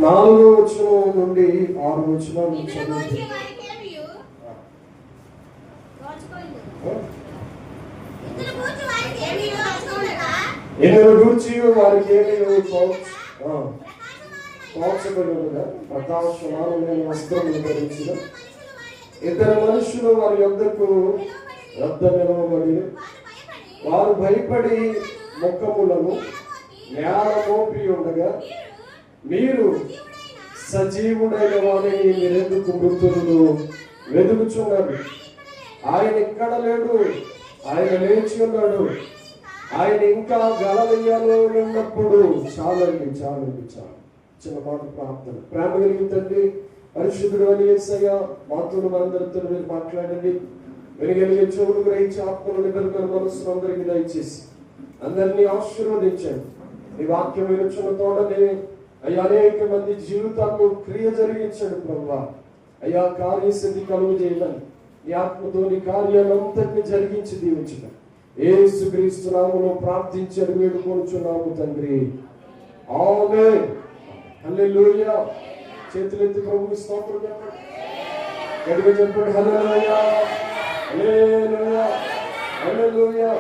4వ వచనం నుండి 6వ వచనం ఎన్నో గూర్చి వారికి ఏమీ ప్రకాశమానమైన వస్త్రములు ధరించిన 2 మనుషులు వారి యొద్దకు నిలవబడి వారు భయపడి ముఖములను నేల మోపి ఉండగా, మీరు సజీవుడైన వారిని మీరెందుకు మృతులను వెతుకుచున్నారు? ఆయన ఇక్కడ లేడు, ఆయన లేచి ఉన్నాడు. ఆయన ఇంకా గలలియలో ఉన్నప్పుడు. చాలండి. చిన్న మాట ప్రార్థన. ప్రేమ కలిగిన తండ్రి, పరిశుద్ధుడు అని యేసయ్య, మాతో మనందరితో మీరు మాట్లాడండి. వెలుగలిగే చెవులు గ్రహించి ఆత్మలు నిబద్ధమైన మనస్సును అందరికీ దయచేసి అందరినీ ఆశీర్వదించండి. ఈ వాక్యం వినుచున్న తోడనే అయ్యా అనేక మంది జీవితాల్లో క్రియ జరిగించండి ప్రభువా. అయ్యా కార్యసిద్ధి కలుగు చేయమని ఈ ఆత్మతోని కార్యాలంతటిని జరిగించి దీవించడం యేసుక్రీస్తు నామములో ప్రార్థించి వేడుకొనుచున్నాము తండ్రి. ఆమేన్. హల్లెలూయా. చేతులెత్తి ప్రభువుకి స్తోత్రం చెప్పండి. గట్టిగా చెప్పండి. హల్లెలూయా, హల్లెలూయా, హల్లెలూయా.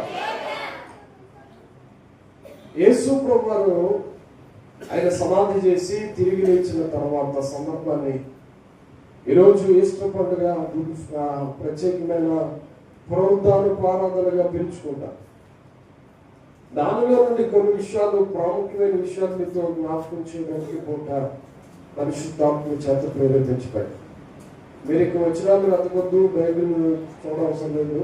యేసు ప్రభువు ఆయన సమాధి చేసి తిరిగి లేచిన తర్వాత సందర్భాన్ని ఈరోజు ఈస్టర్ పండుగ ప్రత్యేకమైన పునరుద్ధానపారాధనగా పిలుచుకుంటారు. దానిలో నుండి కొన్ని విషయాలు, ప్రాముఖ్యమైన విషయాలు మీతో జ్ఞాపకం చేయడానికి పూట పరిశుద్ధాత్మ చేత ప్రేరేపించబడి మీరు ఇక వచనాలు వెతకొద్దు, బైబిల్ చూడవసరం లేదు.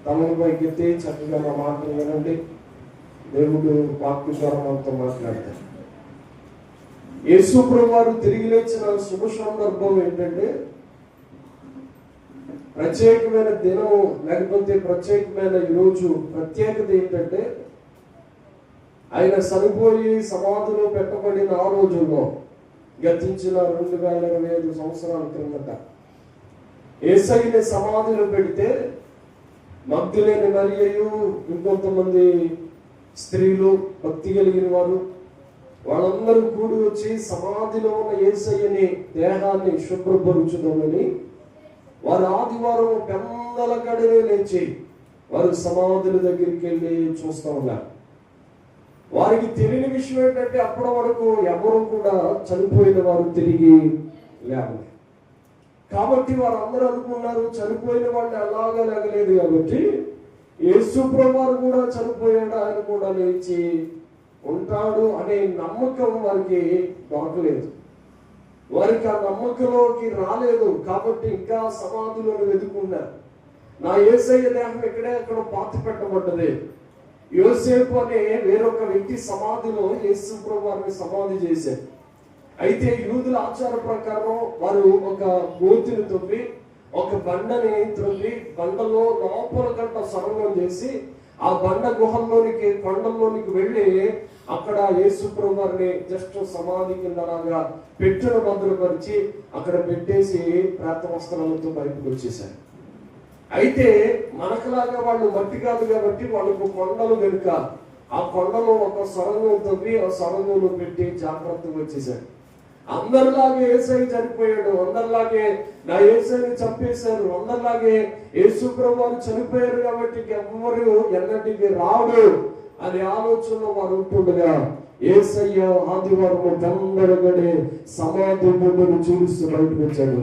తమను పైకెత్తి చక్కగా నా మాటలు వినండి. దేవుడు వాక్య ద్వారా మనతో మాట్లాడతారు. యేసు ప్రభువు వారు తిరిగి లేచిన శుభ సందర్భం ఏంటంటే ప్రత్యేకమైన దినం, లేకపోతే ప్రత్యేకమైన ఈరోజు ప్రత్యేకత ఏంటంటే ఆయన చనిపోయి సమాధిలో పెట్టబడిన ఆ రోజుల్లో గతించిన 2025 సంవత్సరాల క్రిందట యేసయ్యని సమాధిలో పెడితే మగ్ధులేని మరియయు ఇంకొంతమంది స్త్రీలు, భక్తి కలిగిన వారు, వాళ్ళందరూ కూడి వచ్చి సమాధిలో ఉన్న యేసయ్యని దేహాన్ని శుభ్రపరుచుదామని వారు ఆదివారం పెందల కడనే లేచి వారు సమాధుల దగ్గరికి వెళ్ళి చూస్తూ ఉన్నారు. వారికి తెలియని విషయం ఏంటంటే అప్పటి వరకు ఎవరు కూడా చనిపోయిన వారు తిరిగి లేవలేదు. కాబట్టి వారందరూ అనుకున్నారు చనిపోయిన వాళ్ళు అలాగా లేగలేదు కాబట్టి యేసు ప్రభువు కూడా చనిపోయాడు, ఆయన కూడా లేచి ఉంటాడు అనే నమ్మకం వారికి దొరకలేదు. వారికి ఆ నమ్మకంలోకి రాలేదు. కాబట్టి ఇంకా సమాధిలో వెతుకున్నారు. నా యేసయ్య దేహం ఎక్కడ పాతి పెట్టబడ్డది. యోసేపు అనే వేరొక వ్యక్తి సమాధిలో యేసు ప్రభువు వారిని సమాధి చేశారు. అయితే యూదుల ఆచార ప్రకారం వారు ఒక గోతిని తవ్వి ఒక బండని త్రవ్వి బండలో లోపల గంట సొరంగం చేసి ఆ బండ గుహల్లోనికి కొండల్లోనికి వెళ్ళి అక్కడ యేసు ప్రభువు వారిని జస్ట్ సమాధి కిందలాగా పెట్టిన భద్రపరిచి అక్కడ పెట్టేసి ప్రేత వస్త్రాలతో బయటకు వచ్చేసారు. అయితే మనకులాగా వాళ్ళు మట్టి కాదు కాబట్టి వాళ్ళకు కొండలు కనుక ఆ కొండలో ఒక సొరంగం తవ్వి ఆ సొరంగంలో పెట్టి జాగ్రత్తగా వచ్చేసారు. అందరిలాగే యేసయ్య చనిపోయాడు, అందరిలాగే నా యేసయ్యని చంపేశారు, అందరిలాగే యేసు ప్రభువు వారు చనిపోయారు కాబట్టి ఎవ్వరు ఎన్నటికి రాడు అనే ఆలోచనలో వారు ఉంటుండగా యేసయ్య ఆదివారం పెందరగడే సమాధి బొమ్మను చూస్తూ బయటకు వచ్చాడు.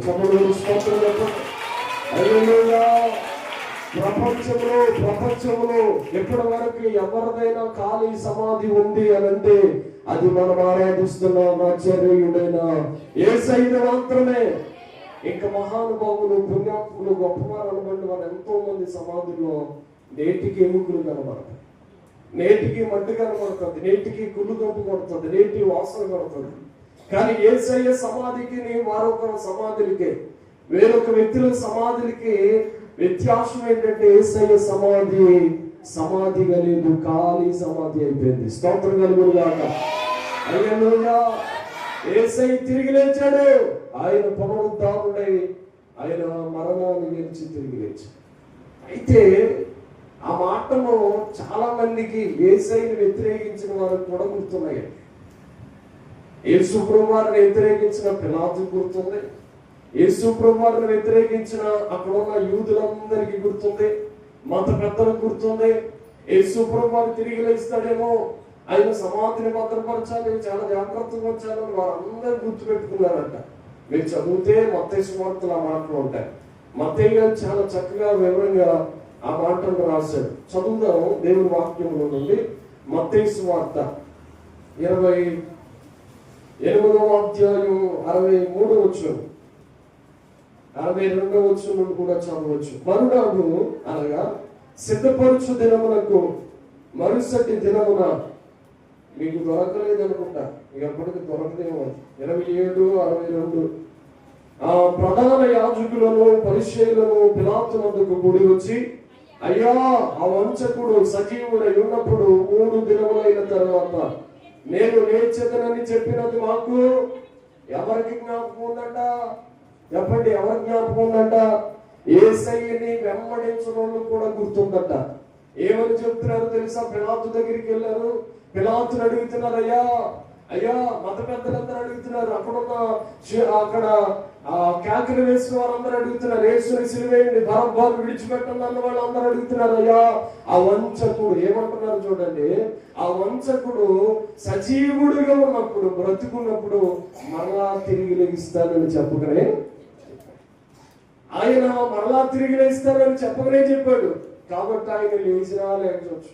ప్రపంచంలో ఎప్పటి వరకు ఎవరిదైనా ఖాళీ సమాధి ఉంది అని అంటే అది మనం ఆరాధిస్తున్న ఆచార్యుడైన యేసయ్య మాత్రమే. ఇంకా మహానుభావులు, పుణ్యాత్ములు, గొప్పవారు అనబడి వారు ఎంతో మంది సమాధుల్లో నేటికి ఎముకలు కనబడతాయి, నేటికి మట్టి కనబడుతుంది, నేటికి కుళ్ళు గొప్ప కొడుతుంది, నేటి వాసన కొడుతుంది. కానీ యేసయ్య సమాధికి మరొక సమాధులకి వేరొక వ్యక్తుల సమాధులకి వ్యత్యాసం ఏంటంటే యేసయ్య సమాధిగా లేదు, ఖాళీ సమాధి అయిపోయింది. స్తోత్రం కలుగునుగాక. హల్లెలూయా. యేసయ్య తిరిగి లేచాడు. ఆయన పునరుద్ధారుడై ఆయన మరణాన్ని గెలిచి తిరిగి లేచాడు. అయితే ఆ మాటలో చాలా మందికి యేసయ్యని వ్యతిరేకించిన వారికి కూడా గుర్తున్నాయి. యేసు ప్రభువారిని వ్యతిరేకించిన పిలాతు గుర్తుంది, యేసు ప్రభువారిని వ్యతిరేకించిన అక్కడ ఉన్న యూదులందరికీ గుర్తుంది, మత పెద్దలకు గుర్తుంది. యేసు ప్రభువారు తిరిగి లేస్తాడేమో, ఆయన సమాధిని భద్రపరచాలి, చాలా జాగ్రత్తగా ఉంచాలని వారందరూ గుర్తు పెట్టుకున్నారంట. మీరు చదివితే మత్తయి సువార్తలు ఆ మాటలు ఉంటాయి. మత్తయి గారు చాలా చక్కగా వివరంగా ఆ మాటలు రాశాడు. చదువుదాం దేవుని వాక్యంలో నుండి. మత్తయి సువార్త 28వ అధ్యాయం 63వ వచనం 62వ వచనం నుండి కూడా చదవచ్చు. మరునాడు అనగా సిద్ధపరచు దినమునకు మరుసటి దినమున, మీకు దొరకలేదు అనుకుంటా, ఎప్పటికీ దొరకదేమో, 27:62 ఆ ప్రధాన యాజకులను పరిసయ్యులను పిలాతు వద్దకు కూడి వచ్చి, అయ్యా ఆ వంచకుడు సజీవుడై ఉన్నప్పుడు 3 దినములైన తర్వాత నేను లేచెదనని చెప్పినది మాకు ఎవరికి జ్ఞాపకం ఉందంట? చెప్పండి, ఎవరి జ్ఞాపకం ఉందంట? యేసయ్యని వెంబడించిన వాళ్ళు కూడా గుర్తుందట. ఏమని చెప్తున్నారు తెలుసా? పిలాతు దగ్గరికి వెళ్ళారు, పిలాతుని అడుగుతున్నారు, అయ్యా మత పెద్దలందరూ అడుగుతున్నారు, అక్కడ కేకలు వేసిన వాళ్ళందరూ అడుగుతున్నారు, యేసుని సిలువేయండి, బరబ్బను విడిచిపెట్టండి అన్న వాళ్ళు అందరూ అడుగుతున్నారు. అయ్యా ఆ వంచకుడు ఏమంటున్నారు చూడండి, ఆ వంచకుడు సజీవుడిగా ఉన్నప్పుడు, బ్రతుకున్నప్పుడు మరలా తిరిగి లెగిస్తానని చెప్పకనే, ఆయన మరలా తిరిగి లేస్తానని చెప్పకనే చెప్పాడు. కాబట్టి ఆయన లేచినా లేకపోవచ్చు,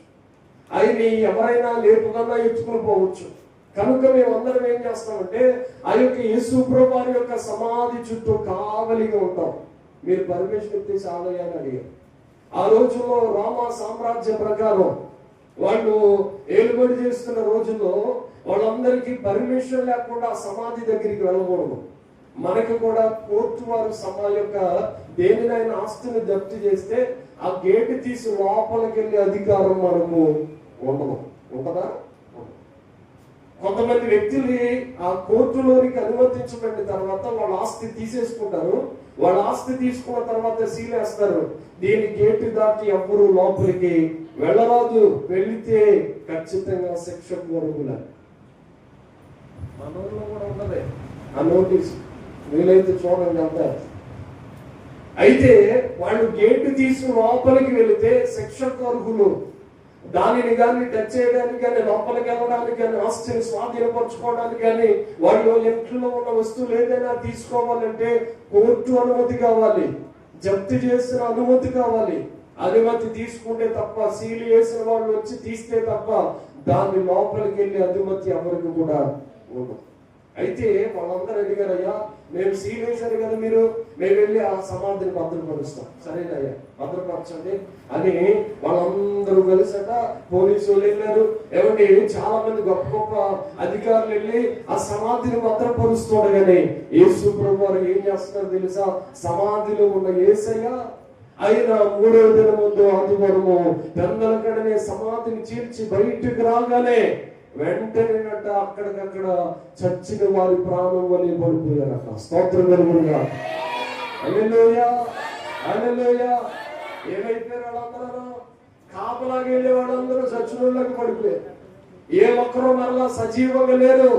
ఆయన్ని ఎవరైనా లేపుకన్నా ఎత్తుకుని పోవచ్చు. కనుక మేమందరం ఏం చేస్తామంటే ఆ యొక్క యేసు ప్రభువారి యొక్క సమాధి చుట్టూ కావలిగా ఉంటాం. మీరు పర్మిషన్ ఇస్తే చాలయ్యా అని అడిగారు. ఆ రోజుల్లో రోమా సామ్రాజ్య ప్రకారం వాళ్ళు ఏలుబడి చేస్తున్న రోజుల్లో వాళ్ళందరికీ పర్మిషన్ లేకుండా సమాధి దగ్గరికి వెళ్ళకూడదు. మనకు కూడా కోర్టు వారు యొక్క దేనినైనా ఆస్తిని జప్తు చేస్తే ఆ గేటు తీసి లోపలికి వెళ్ళే అధికారం మనకు ఉండదు. ఉంటదా? కొంతమంది వ్యక్తులు ఆ కోర్టులోనికి అనుమతించబడిన తర్వాత వాళ్ళ ఆస్తి తీసేసుకుంటారు. వాళ్ళ ఆస్తి తీసుకున్న తర్వాత సీలేస్తారు. దీని గేటు దాటి ఎవ్వరూ లోపలికి వెళ్ళరాదు, వెళితే ఖచ్చితంగా శిక్షకు అర్హులు. మనలో కూడా ఉన్నదే ఆ నోటీస్, వీలైతే చూడండి అంతా. అయితే వాళ్ళు గేటు తీసి లోపలికి వెళితే శిక్షకు అర్హులు. దానిని కానీ టచ్ చేయడానికి కానీ, లోపలికి వెళ్ళడానికి కానీ, ఆస్తిని స్వాధీనపరచుకోవడానికి కానీ, వాళ్ళు ఇంట్లో ఉన్న వస్తువులు ఏదైనా తీసుకోవాలంటే కోర్టు అనుమతి కావాలి, జప్తు చేసిన అనుమతి కావాలి. అనుమతి తీసుకుంటే తప్ప, సీలు వేసిన వాళ్ళు వచ్చి తీస్తే తప్ప దాన్ని లోపలికి వెళ్ళే అనుమతి ఎవరికి కూడా ఉండదు. అయితే వాళ్ళందరూ అడిగారు, అయ్యా మేము సీల్ వేశారు కదా మీరు, మేము వెళ్ళి ఆ సమాధిని భద్రపరుస్తాం. సరేనయ్యా భద్రపరచండి అని వాళ్ళందరూ కలిసట పోలీసులు వెళ్ళారు. ఏమంటే చాలా మంది గొప్ప గొప్ప అధికారులు వెళ్ళి ఆ సమాధిని భద్రపరుస్తుండగానే యేసు ప్రభువారు ఏం చేస్తున్నారు తెలుసా? సమాధిలో ఉన్న యేసయ్య ఆయన 3వ దినం ముందు ఆదివారము పెందలకడనే సమాధిని చీల్చి బయటకు రాగానే వెంటనేనట అక్కడికక్కడ చచ్చిన వారి ప్రాణం వలె పడిపోయారట. స్తోత్రం కలుగునుగా. హల్లెలూయా, హల్లెలూయా. ఏమైపోయారు వాళ్ళందరూ? కాపలాగా వెళ్ళే వాళ్ళందరూ చచ్చినోళ్ళకి పడిపోయారు. ఏ ఒక్కరూ మరలా సజీవంగా లేరు.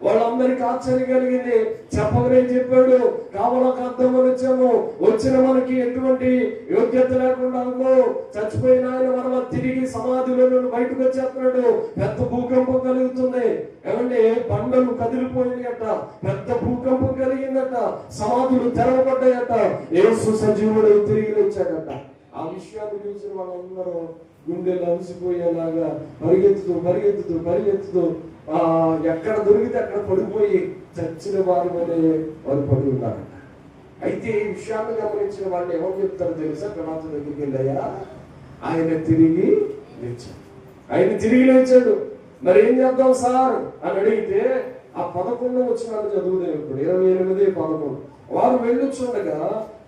వాళ్ళందరికీ ఆశ్చర్యం కలిగింది. చెప్పగనే చెప్పాడు, కావలకు అర్థమని వచ్చాము, వచ్చిన మనకి ఎటువంటి యోగ్యత లేకుండా చచ్చిపోయిన ఆయన మరలా తిరిగి సమాధిలో నుండి బయటకు వచ్చేస్తున్నాడు. పెద్ద భూకంపం కలుగుతుంది. ఏమంటే బండలు కదిలిపోయినాయట, పెద్ద భూకంపం కలిగిందట, సమాధులు తెరవబడ్డాయట, యేసు సజీవుడు తిరిగి వచ్చాడట. ఆ విషయాన్ని చూసిన వాళ్ళందరూ గుండెలు అలసిపోయేలాగా పరిగెత్తుతూ ఎక్కడ దొరికితే అక్కడ పడిపోయి చచ్చిన వారి వలె వారు పడి ఉన్నారట. అయితే ఈ విషయాన్ని గమనించిన వాళ్ళు ఎవరు చెప్తారో తెలుసా? పిలాతు దగ్గరికి వెళ్ళాయా, ఆయన తిరిగి లేచాడు, మరి ఏం చేద్దాం సార్ అని అడిగితే ఆ 11 వచనాలు చదువుదాం ఇప్పుడు. 28-11. వారు వెళ్ళొచ్చుండగా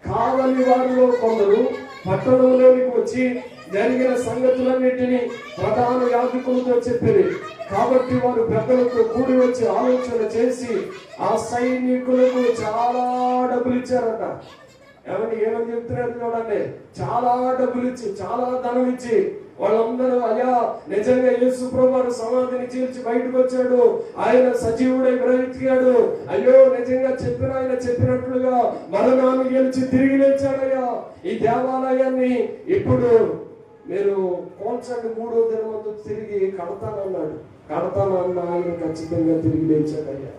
కావలి వారిలో కొందరు పట్టణంలోనికి వచ్చి జరిగిన సంగతులన్నింటినీ ప్రధాన యాజకులతో చెప్పారు. కాబట్టి వారు పెద్దలతో కూడి వచ్చి ఆలోచన చేసి ఆ సైనికులకు చాలా డబ్బులు ఇచ్చారట. ఏమని చెప్తున్నారు చూడండి, చాలా డబ్బులు ఇచ్చి, చాలా ధనం ఇచ్చి వాళ్ళందరూ అయ్యా నిజంగా యేసు ప్రభువు సమాధిని చీల్చి బయటకు వచ్చాడు, ఆయన సజీవుడై బ్రతికాడు, అయ్యో నిజంగా ఆయన చెప్పినట్లుగా మరణాన్ని గెలిచి తిరిగి లేచాడయ్యా, ఈ దేవాలయాన్ని ఇప్పుడు మీరు కోల్చండి, 3వ దినమందు తిరిగి కడతానన్నాడు. కడతానన్న ఆయన ఖచ్చితంగా తిరిగి లేచాడయ్యా.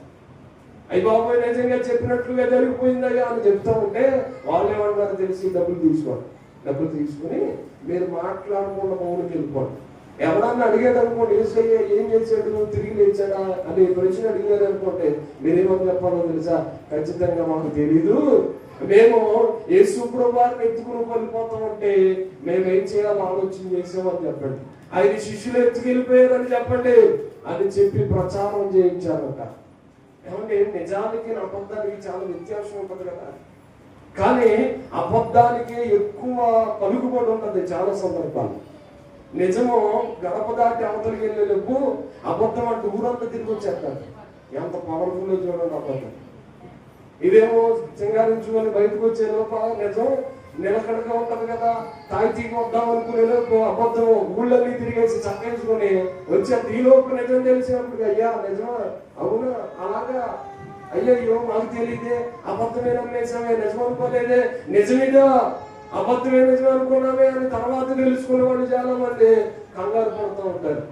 అయ్యి బాబోయ్ నిజంగా చెప్పినట్లుగా జరిగిపోయిందయ్యా అని చెప్తా ఉంటే వాళ్ళు ఏమన్నారు తెలిసి, డబ్బులు తీసుకుని మీరు మాట్లాడకుండా మౌనికి వెళ్ళిపోండి. ఎవరన్నా అడిగాడు అనుకోండి, యేసయ్య ఏం చేశాడు, తిరిగి లేచాడా అని ప్రశ్న అడిగారు అనుకోండి, మీరేమని చెప్పాలో తెలుసా, ఖచ్చితంగా మాకు తెలీదు, మేము యేసు ప్రభువుని ఎత్తుకుని వెళ్ళిపోతామంటే మేమేం చేయాలో ఆలోచన చేసామని చెప్పండి. ఆయన శిష్యులు ఎత్తుకెళ్ళిపోయారని చెప్పండి అని చెప్పి ప్రచారం చేయించారట. ఏమంటే నిజానికి అబద్ధానికి చాలా వ్యత్యాసం ఉంటుంది కదా, కానీ అబద్ధానికి ఎక్కువ పలుకుబడి ఉన్నది చాలా సందర్భాలు. నిజము గడప దాటి అవతలికి వెళ్ళేలోపు అబద్ధం అంటే ఊరంతా తిరిగి వచ్చేస్తారు. ఎంత పవర్ఫుల్ చూడండి అబద్ధం. ఇదేమో సింగారించుకొని బయటకు వచ్చే లోప నిజం నిలకడగా ఉంటది కదా, తాయితీకి వద్దాం అనుకునే లోపు అబద్ధం ఊళ్ళన్నీ తిరిగేసి చక్కేసుకొని వచ్చేది. ఈ లోపు నిజం తెలిసినప్పుడు అయ్యా నిజమా, అవునా, అలాగా, అయ్యో మాకు తెలియదే, అబద్ధమే నమ్మేసామే, నిజం అనుకోలేదే, నిజమేదా అబద్ధమే నిజం అనుకున్నామే అని తర్వాత తెలుసుకునే వాళ్ళు చాలా మంది కంగారు పడుతూ ఉంటారు.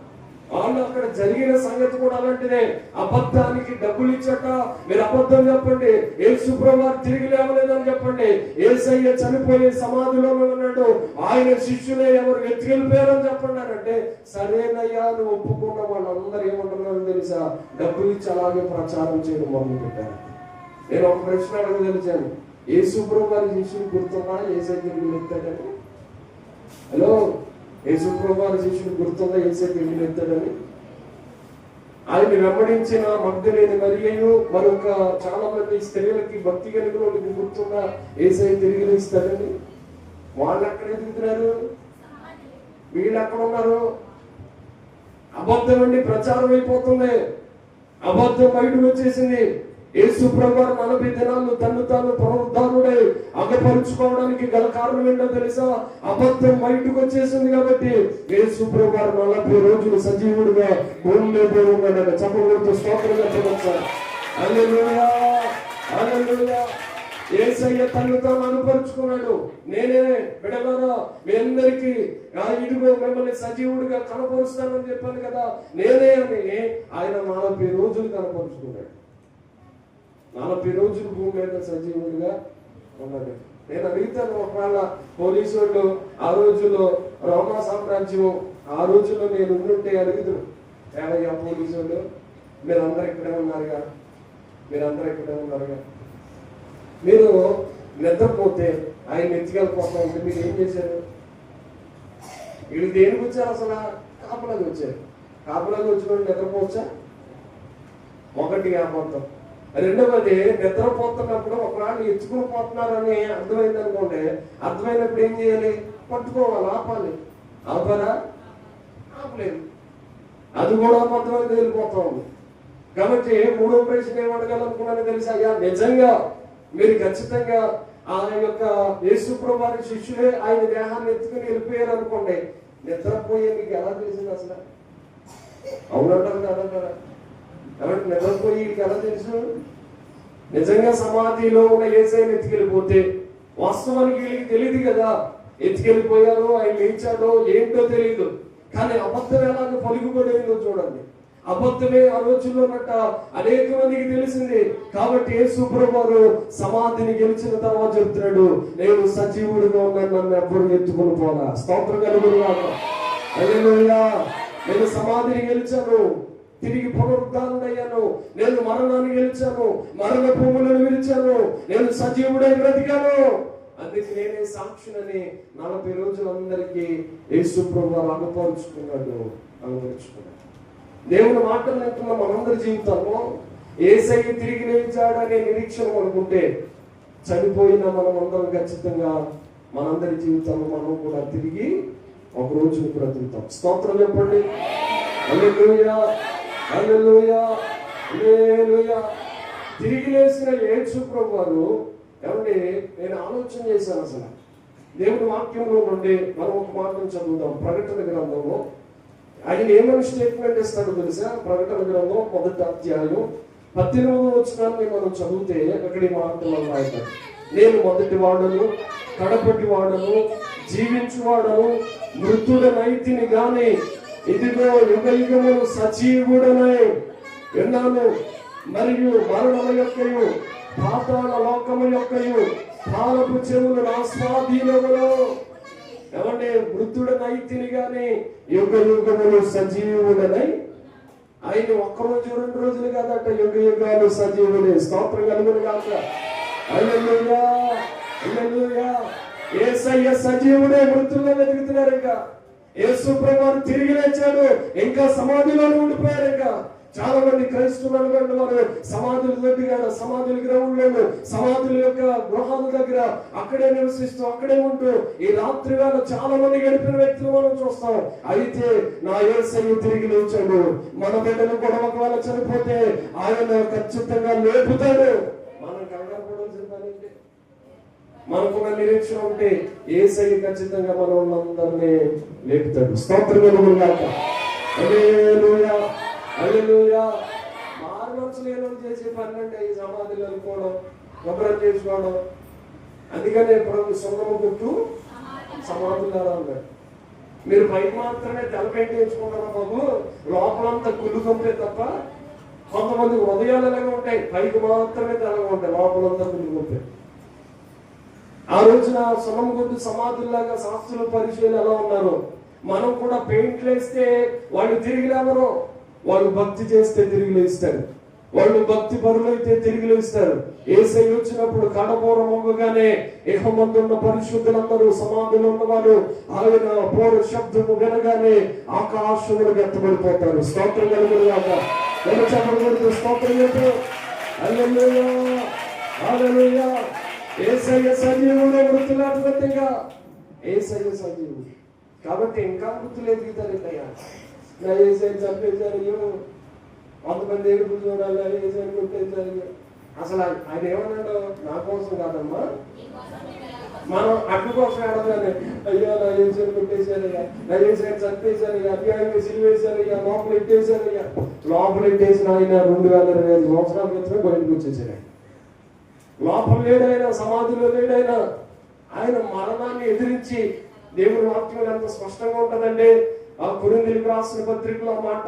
వాళ్ళు అక్కడ జరిగిన సంగతి కూడా అలాంటిదే. అబద్ధానికి డబ్బులు ఇచ్చట, మీరు అబద్ధం చెప్పండి, యేసు ప్రభువు తిరిగి లేవలేదని చెప్పండి, యేసయ్య చనిపోయే సమాధిలో ఉన్నాడు, ఆయన శిష్యులే ఎవరు ఎత్తుకెళ్ళిపోయారని చెప్పండి అంటే సరేనయ్యా నువ్వు ఒప్పుకున్న వాళ్ళందరూ ఏమంటున్నారో తెలుసా, డబ్బులు ఇచ్చి అలాగే ప్రచారం చేయడం మొదలు పెట్టారు. నేను ఒక ప్రశ్న అడుగు తెలిసాను, యేసు ప్రభువు గారి శిష్యులు గుర్తున్నా యేసయ్య తిరిగి ఎత్తాడని? హలో, యేసు ప్రభువు శిష్యుడు గుర్తుందా యేసయ్య తిరిగి ఎత్తాడని? ఆయన వెంబడించిన మగ్దలేని మరియు మరొక చాలా మంది స్త్రీలకి భక్తి కలిగిన వాళ్ళకి గుర్తుందా యేసయ్య తిరిగి లేస్తాడని? వాళ్ళు ఎక్కడ ఎదుగుతున్నారు, వీళ్ళు ఎక్కడ ఉన్నారు? అబద్ధం అండి ప్రచారం అయిపోతుంది, అబద్ధం బయటకు వచ్చేసింది. యేసు ప్రభువు 40 దినాలు తను తాను పునరుద్ధానుడై అగపరుచుకోవడానికి గల కారణం ఏంటో తెలుసా, అబద్ధం బయటకు వచ్చేసింది కాబట్టి. యేసు ప్రభువు 40 రోజులు సజీవుడిగా భూమి మీద ఉన్నాడు. చెప్పబడుతూ స్తోత్రంగా చెప్పొచ్చు. హల్లెలూయా, హల్లెలూయా. యేసయ్య తను తాను అనుపరుచుకున్నాడు. నేనే బిడ్డలారా మీ అందరికీ ఇదిగో మిమ్మల్ని సజీవుడిగా కనపరుస్తానని చెప్పాను కదా, నేనే అని ఆయన 40 రోజులు కనపరుచుకున్నాడు. 40 రోజులు భూమి మీద సజీవుడిగా ఉన్నాడు. నేను అడుగుతాను, ఒకవేళ పోలీసు వాళ్ళు ఆ రోజుల్లో రోమా సామ్రాజ్యం ఆ రోజుల్లో నేను ఉండుంటే అడుగుతాను, ఏమయ్యా పోలీసు వాళ్ళు మీరందరూ ఇక్కడే ఉన్నారుగా, మీరు నిద్రపోతే ఆయన ఎత్తుకెళ్ళిపోతా ఉంటే మీరు ఏం చేశారు? వీళ్ళు దేనికి వచ్చారు? అసలు కాపులాగా వచ్చారు. కాపులాగా వచ్చిన నిద్రపోవచ్చా? ఒకటి అబద్ధం. రెండవది, నిద్రపోతున్నప్పుడు ఒకవేళ ఎత్తుకుని పోతున్నారని అర్థమైంది అనుకోండి, అర్థమైనప్పుడు ఏం చేయాలి? పట్టుకోవాలి, ఆపారా? ఆపలేదు. అది కూడా అబద్ధమైంది, వెళ్ళిపోతా ఉంది. కాబట్టి 3వ ప్రశ్న ఏమడగాలనుకున్నాను తెలుసా, అయ్యా నిజంగా మీరు ఖచ్చితంగా ఆయన యొక్క యేసు ప్రభువు శిష్యులే ఆయన దేహాన్ని ఎత్తుకుని వెళ్ళిపోయారు అనుకోండి, నిద్రపోయే మీకు ఎలా తెలిసింది అసలు? అవునంటారు కాదంటారా? కాబట్టి నిద్రపోయి ఎలా తెలుసు? నిజంగా సమాధిలో ఉన్న యేసయ్యని ఎత్తుకెళ్ళిపోతే వాస్తవానికి వీళ్ళకి తెలియదు కదా, ఎత్తుకెళ్ళిపోయారో ఆయన లేచాడో ఏంటో తెలియదు. కానీ అబద్ధం ఎలాగ పలుకుబడిందో చూడండి. అబద్ధమే ఆ రోజుల్లో ఉన్నట్ట అనేక మందికి తెలిసింది. కాబట్టి యేసు ప్రభువు సమాధిని గెలిచిన తర్వాత చెప్తున్నాడు, నేను సజీవుడిగా ఉన్నాను, నన్ను ఎవ్వరు ఎత్తుకుని పోలా. స్తోత్రం కలుగునుగాక. హల్లెలూయా. నేను సమాధిని గెలిచాను, తిరిగి పునరుద్ధానుడయ్యాను, నేను మరణాన్ని గెలిచాను, మరణ భూములను విరిచాను, నేను సజీవుడై బ్రతికాను, అందుకే నేనే సాక్షులని 40 రోజులు అందరికీ యేసు ప్రభువు అనుపరుచుకున్నాడు. దేవుని మాటలు వింటున్న మనందరి జీవితంలో యేసయ్య తిరిగి లేచాడనే నిరీక్షణ అనుకుంటే చనిపోయిన మనం అందరం ఖచ్చితంగా మనందరి జీవితంలో మనం కూడా తిరిగి ఒక రోజును బ్రతుకుతాం. స్తోత్రం చెప్పండి. హల్లెలూయా, హల్లెలూయా, హల్లెలూయా. తిరిగి లేచిన యేసు ప్రభువు ఏమంటే నేను ఆలోచన చేశాను, అసలు దేవుని వాక్యంలో నుండి మనం ఒక మాటను చదువుదాం. ప్రకటన గ్రంథంలో ఆయన ఏమని స్టేట్మెంట్ ఇస్తాడో తెలుసా? ప్రకటన గ్రంథం 1వ అధ్యాయం 18వ వచనాన్ని మనం చదివితే అక్కడ ఈ మాటలు రాయతాడు. నేను మొదటి వాడను, కడపటి వాడను, జీవించువాడను, మృతుడనైతిని గాని ఇదిగో యుగ యుగములు సజీవుడనై విన్నాను. మరియు మరణము యొక్కయు పాతాళ లోకము యొక్కయు పాలపు చెవులు నా స్వాధీనములో. ఏమంటే మృతుడనైతిని గాని యుగ యుగములు సజీవుడనై. ఆయన ఒక్కరోజు 2 రోజులు కాదట, యుగ యుగాలు సజీవుడే. స్తోత్రం కలుగును గాక. హల్లెలూయా, హల్లెలూయా. యేసయ్య సజీవుడే. మృతుల్లో వెతుకుతున్నారు. ఇంకా యేసు ప్రభువు తిరిగి లేచాడు, ఇంకా సమాధిలోనే ఉండిపోయారు. ఇంకా చాలా మంది క్రైస్తవులు వారు సమాధుల దగ్గర, సమాధుల గ్రౌండ్లను, సమాధుల యొక్క గృహాల దగ్గర అక్కడే నివసిస్తూ అక్కడే ఉంటూ ఈ రాత్రి వేళ చాలా మంది గడిపిన వ్యక్తులు మనం చూస్తాం. అయితే నా యేసయ్య తిరిగి లేచాడు. మన బిడ్డలు కూడా ఒకవేళ చనిపోతే ఆయన ఖచ్చితంగా లేపుతాడు. మనం కంగారు పడాల్సిన పని ఏంటి? మనకున్న నిరీక్షణ ఉంటే యేసయ్య ఖచ్చితంగా మనల్ని లేపుతాడు. స్తోత్రం కలుగును గాక. హల్లెలూయా, హల్లెలూయా. మారుమనసు లేని చేసే పని అంటే ఈ సమాధిలో అనుకోవడం, గొప్పరం చేసుకోవడం. అందుకనే ప్రభు సొంతము గుర్తు సమాధులారా అన్నాడు. మీరు పైకి మాత్రమే తెలపెట్టి వేసుకుంటారా బాబు, లోపలంతా కుళ్ళు కంపే తప్ప. కొంతమంది హృదయాలు ఎలాగా ఉంటాయి, పైకి మాత్రమే తెల్లగా ఉంటాయి, లోపలంతా కుళ్ళు కంపే. ఆ రోజున సొంతము గుర్తు సమాధుల్లాగా శాస్త్రుల పరిచయాలు ఎలా ఉన్నారు. మనం కూడా పెయింట్లు వేస్తే వాళ్ళు తిరిగి లేవరు. వాళ్ళు భక్తి చేస్తే తిరిగి లేస్తారు. వాళ్ళు భక్తి పరులైతే తిరిగి లేస్తారు. యేసయ్య వచ్చినప్పుడు కడపూర మోగగానే ఏహమందున్న పరిశుద్ధులందరూ సమాధిలో ఉన్నవారు ఆయన పూర శబ్దము వినగానే ఆకాశములకు ఎత్తబడిపోతారు. స్తోత్రం కలుగును గాక. చెప్పబడుతూ స్తోత్రం చెప్పు. హల్లెలూయా, హల్లెలూయా. యేసయ్య సజీవుడే, మృతులాటగా యేసయ్య సజీవుడు. కాబట్టి ఇంకా మృతులు ఎదుగుతారంటయ్యా. నా యేసయ్య చంపేశారు, కొంతమంది ఏడుపు చూడాలి, యేసయ్య కొట్టేశారు. అసలు ఆయన ఏమన్నాడు? నా కోసం కాదమ్మా, మనం అడ్డు కోసం ఆడదాన్ని. అయ్యో నా యేసయ్య కొట్టేశారయ్యా, నా యేసయ్య చంపేశారయ్యా, అన్యాయంగా సిలువేశారయ్యా, లోపల ఎట్టేశారయ్యా. లోపల ఎట్టేసిన ఆయన 2025 సంవత్సరాల క్రితమే బయటకు వచ్చేసాడు. లోపల లేడైనా, సమాధిలో లేడైనా ఆయన మరణాన్ని ఎదిరించి దేవుని వాక్యం ఎంత స్పష్టంగా ఉంటదండి. ఆ కొరింథీయులకు రాసిన పత్రికలో మాట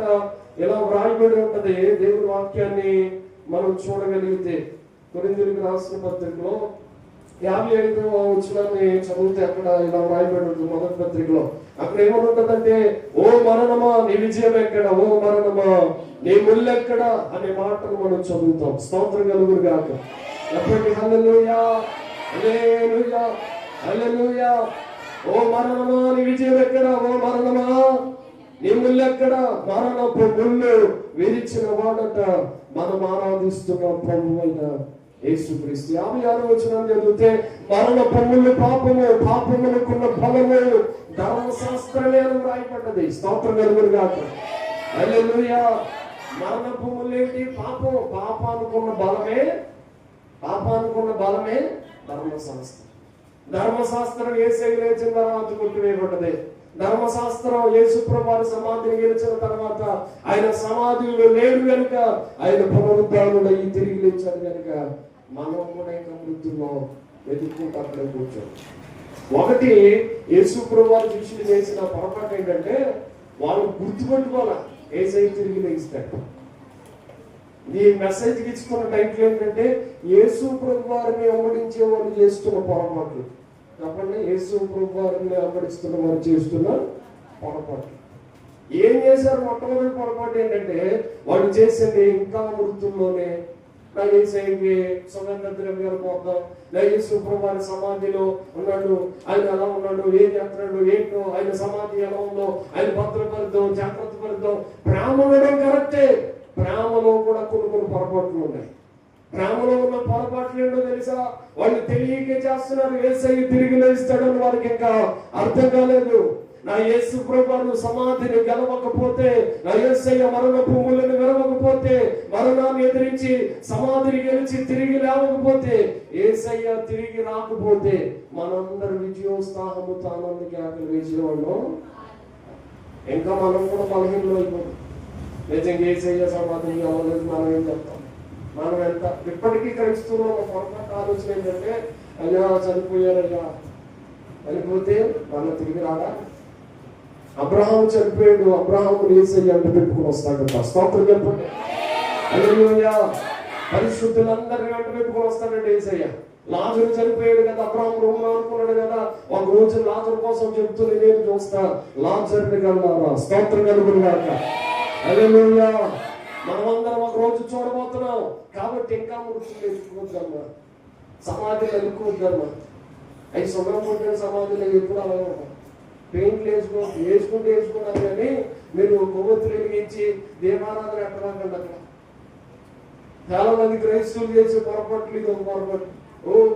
ఇలా వ్రాయబడి ఉంటది. దేవుని వాక్యాన్ని మనం చూడగలిగితే కొరింథీయులకు రాసిన పత్రికలో 55వ వచనాన్ని చదివితే అక్కడ ఇలా వ్రాయబడి ఉంటుంది. మొదటి పత్రికలో అక్కడ ఏమనుంటదంటే, ఓ మరణమా నీ విజయం ఎక్కడ, ఓ మరణమా నీ ముల్లెక్కడ అనే మాటను మనం చదువుతాం. స్తోత్రం కలుగును గాక. ఎప్పటి హల్లెలూయా, హల్లెలూయా, హల్లెలూయా. ఓ మరణమా నీ విజయం ఎక్కడ, ఓ మరణమా నీ ముల్లెక్కడ. మరణపు ముళ్ళు విరిచిన వాడట మనం ఆరాధిస్తున్న ప్రభువైన యేసుక్రీస్తు. 56వ వచనం చదివితే మరణపు ముళ్ళు పాపము, పాపమునకున్న ఫలము ధర్మశాస్త్రమే అని రాయబడ్డది. స్తోత్రం కలుగును గాక. హల్లెలూయా. మరణపు ముళ్ళు ఏంటి? పాపం. పాపానుకున్న బలమే ధర్మశాస్త్రం. ధర్మశాస్త్రం యేసయ్య లేచిన తర్వాత కొట్టివేయబడ్డది. ధర్మశాస్త్రం యేసు ప్రభువు సమాధిని గెలిచిన తర్వాత ఆయన సమాధిలో లేడు కనుక, ఆయన పునరుద్ధానుడై తిరిగి లేచాడు కనుక మనం కూడా ఇంకా మృత్యులో వెతుక్కుంటూ అక్కడే కూర్చోం. ఒకటి యేసు ప్రభువు శిష్యులు చేసిన పొరపాటు ఏంటంటే, వాళ్ళు గుర్తుపెట్టుకోవాలి యేసయ్య తిరిగి లేస్తాడు. ఈ మెసేజ్ ఇచ్చుకున్న టైటిల్ ఏంటంటే, యేసు ప్రభువు వారిని వెంబడించే వాళ్ళు చేస్తున్న పొరపాట్లు. చెప్పండి, యేసు ప్రభువు వారిని వెంబడిస్తున్న వారు చేస్తున్న పొరపాట్లు. ఏం చేశారు? మొట్టమొదటి పొరపాటు ఏంటంటే, వాళ్ళు చేసింది ఇంకా మృతుల్లోనే నా యేసయ్యకి సుగంధ ద్రవ్యాలు పోతాం, నా యేసు ప్రభువు వారి సమాధిలో ఉన్నాడు, ఆయన ఎలా ఉన్నాడు, ఏం చేస్తున్నాడు, ఏంటో, ఆయన సమాధి ఎలా ఉందో ఆయన భద్రపరుద్దాం, జాగ్రత్త పరుద్దాం. ప్రేమ ఉండడం కరెక్టే, ప్రేమలో కూడా కొన్ని పొరపాట్లు ఉన్నాయి. ప్రేమలో ఉన్న పొరపాట్లు ఏంటో తెలుసా? వాళ్ళు తెలియక చేస్తున్నారు. యేసయ్య తిరిగి లేస్తాడని వారికి ఇంకా అర్థం కాలేదు. నా యేసు ప్రభువు సమాధిని గెలవకపోతే, నా యేసయ్య మరణపు ముళ్ళను విరవకపోతే, మరణాన్ని ఎదిరించి సమాధిని గెలిచి తిరిగి లేవకపోతే, యేసయ్య తిరిగి రాకపోతే మనందరి విజయోత్సాహముతో ఆనందకి ఆకలి వేసేవాళ్ళం. ఇంకా మనం కూడా బలహీనలు అయిపోతాం. నిజంగా యేసయ్య సమాధిని అవ్వలేదు మనం ఏం చెప్తాం? మనం ఎంత ఇప్పటికీ క్రైస్తవులు ఒక పొరపాటు ఆలోచన ఏంటంటే, అయ్యా చనిపోయారయ్యా, చనిపోతే మనం తిరిగి రాడా? అబ్రహాం చనిపోయాడు, అబ్రహాం యేసయ్య అంటే పెట్టుకుని వస్తాడు. స్తోత్రం చెప్పండి. హల్లెలూయా. పరిశుద్ధులందరినీ వెంట పెట్టుకుని వస్తాడండి యేసయ్య. లాజరు చనిపోయాడు కదా, అబ్రహాం రూమ్ లో అనుకున్నాడు కదా, ఒక రోజు లాజరు కోసం చెప్తుంది, నేను చూస్తా లాజరుని కన్నారా. స్తోత్రం కలుగును గాక. హల్లెలూయా. మనమందరం ఒక రోజు చూడబోతున్నాం కాబట్టి ఇంకా మృతులు ఎత్తుకోవద్దమ్మా, సమాధిలో ఎత్తుకోవద్దమ్మా. అవి సుబ్రహ్మణ్యం సమాధిలో ఎప్పుడు అలా పెయింట్లు వేసుకుంటున్నారు కానీ మీరు కొవ్వొత్తులు వెలిగించి దీపారాధన ఎక్కడాకండి. అక్కడ చాలా మంది క్రైస్తవులు చేసే పొరపాట్లు ఇది ఒక పొరపాటు.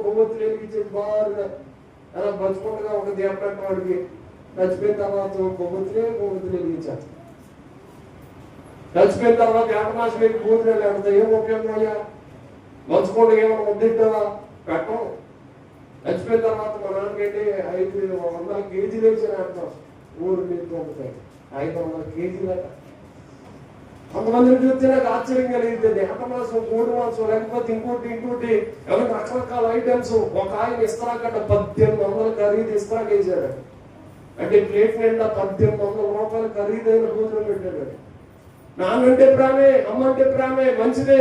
కొవ్వొత్తులు వెలిగించే బాగా అలా బతుకుండగా ఒక దీపం పెట్టవాడికి చచ్చిపోయిన తర్వాత కొవ్వొత్తులు వెలిగించారు. చచ్చిపోయిన తర్వాత ఏటనాశ పెట్టి భూమిలో లేకపోతే ఏం ఉపయోగం అయ్యా? బతుకుండగా ఏమైనా వద్దింటావా? పెట్టం. చచ్చిపోయిన తర్వాత మా నాన్నకంటే 500 కేజీలు వేసిన అంటాం. ఊరు మీద ఉంటాయి 500 కేజీలు. కొంతమందిని చూస్తే నాకు ఆశ్చర్యం కలిగింది. ఏటమాసం, 3 మాసం, లేకపోతే ఇంకోటి ఎవరైనా రకరకాల ఐటమ్స్. ఒక ఆయన ఇస్తరాకట్ట 1800 ఖరీదు ఇస్తరాక వేసాడు. అంటే ప్లేట్ నిండా 1800 రూపాయలు ఖరీదైన భోజనం పెట్టాడు. నాన్నంటే ప్రేమే, అమ్మంటే ప్రేమే, మంచిదే.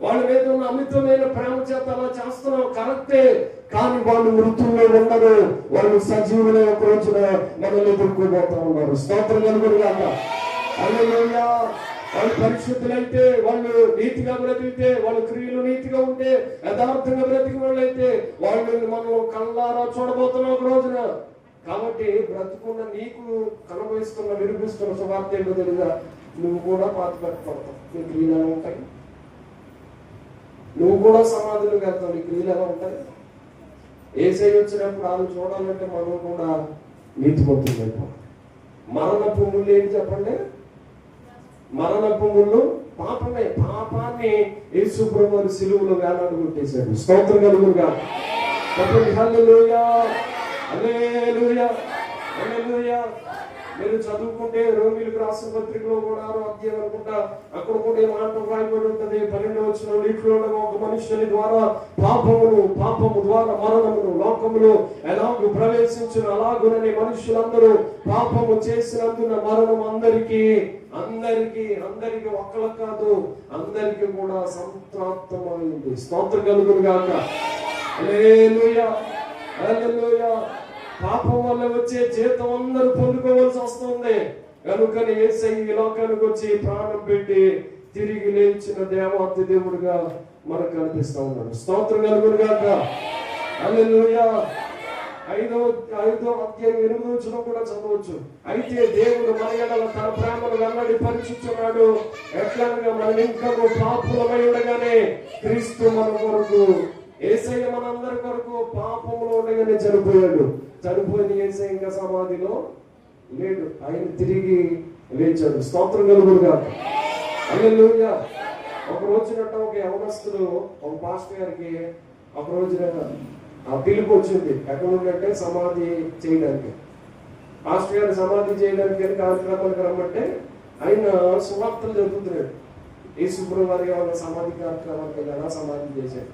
వాళ్ళ మీద ఉన్న అమితమైన ప్రేమ చేత అలా చేస్తున్నాం, కరెక్టే. కానీ వాళ్ళు మృతుల్లో ఉండరు, వాళ్ళు సజీవుల ఒక రోజున మనల్ని ఎదుర్కోబోతా ఉన్నారు. స్తోత్రం కలుగును గాక. హల్లెలూయా. వాళ్ళు పరిశుద్ధులైతే, వాళ్ళు నీతిగా బ్రతికితే, వాళ్ళ క్రియలు నీతిగా ఉంటే, యథార్థంగా బ్రతికి వాళ్ళైతే వాళ్ళు మనం కళ్ళారా చూడబోతున్నాం ఒక రోజున. కాబట్టి బ్రతుకున్న నీకు కనబోయిస్తున్న వినిపిస్తున్న సువార్త ఏంటో తెలుసా? నువ్వు కూడా పాత పెట్టుకోవడం, నీ క్రియలు ఎలా ఉంటాయి? నువ్వు కూడా సమాధులు వెళ్తావు, నీ క్రియలు ఎలా ఉంటాయి? యేసయ్య వచ్చినప్పుడు వాళ్ళు చూడాలంటే మనం కూడా నీతిమంతులు. మరణపు ముళ్ళు ఏంటి చెప్పండి? మరణపు ముళ్ళు పాపమే. పాపాన్ని యేసు ప్రభువు సిలువలో వేలాడు కొట్టేశాడు. స్తోత్రం కలుగునుగా. చెప్పండి హల్లెలూయా, హల్లెలూయా, హల్లెలూయా. మీరు చదువుకుంటే రోమిలకు రాసిన పత్రికలో కూడా 6వ అధ్యాయం అనుకుంటా, అక్కడ కూడా ఏ మాట రాయబడి ఉంటుంది. 12వ వచనం, నీటిలో ఒక మనుషుని ద్వారా పాపము ద్వారా మరణమును లోకములో ఎలాగూ ప్రవేశించిన అలాగునని మనుషులందరూ పాపము చేసినందున మరణం అందరికీ ఒక్కళ్ళ కాదు, అందరికీ కూడా సంప్రాప్తమైంది. స్తోత్రం కలుగును గాక. హల్లెలూయా, హల్లెలూయా. పాపం వల్ల వచ్చే జీతం అందరూ పొందుకోవాల్సి వస్తుంది. కనుకని యేసయ్య ఈ లోకానికి వచ్చి ప్రాణం పెట్టి తిరిగి లేచిన దేవాతి దేవుడుగా మనకు కనిపిస్తా ఉన్నాడు. స్తోత్రం కలుగును గాక. హల్లెలూయా. 5వ అధ్యాయం 8వ వచనం కూడా చదవచ్చు. అయితే దేవుడు మన ఎడల తన ప్రేమను వెల్లడి పరుచుచున్నాడు. ఎట్లనగా మనం ఇంకా పాపులమై ఉండగానే క్రీస్తు మన కొరకు, యేసయ్య మనందరి కొరకు పాపంలో ఉండగానే చనిపోయాడు. చనిపోయిన యేసయ్య ఇంకా సమాధిలో లేడు, ఆయన తిరిగి లేచాడు. స్తోత్రం కలుగును గాక. హల్లెలూయా. ఒక రోజునట్ట ఒక యవనస్తుడు ఒక పాస్టర్ గారికి ఒక రోజున ఆ పిలుపు వచ్చింది. ఎక్కడ ఉందంటే సమాధి చేయడానికి. పాస్టర్ గారు సమాధి చేయడానికి కార్యక్రమానికి రమ్మంటే ఆయన సువార్తలు జరుగుతున్నాడు. యేసు ప్రభువు వారి ఏమైనా సమాధి కార్యక్రమానికి వెళ్ళారా? సమాధి చేశాడు.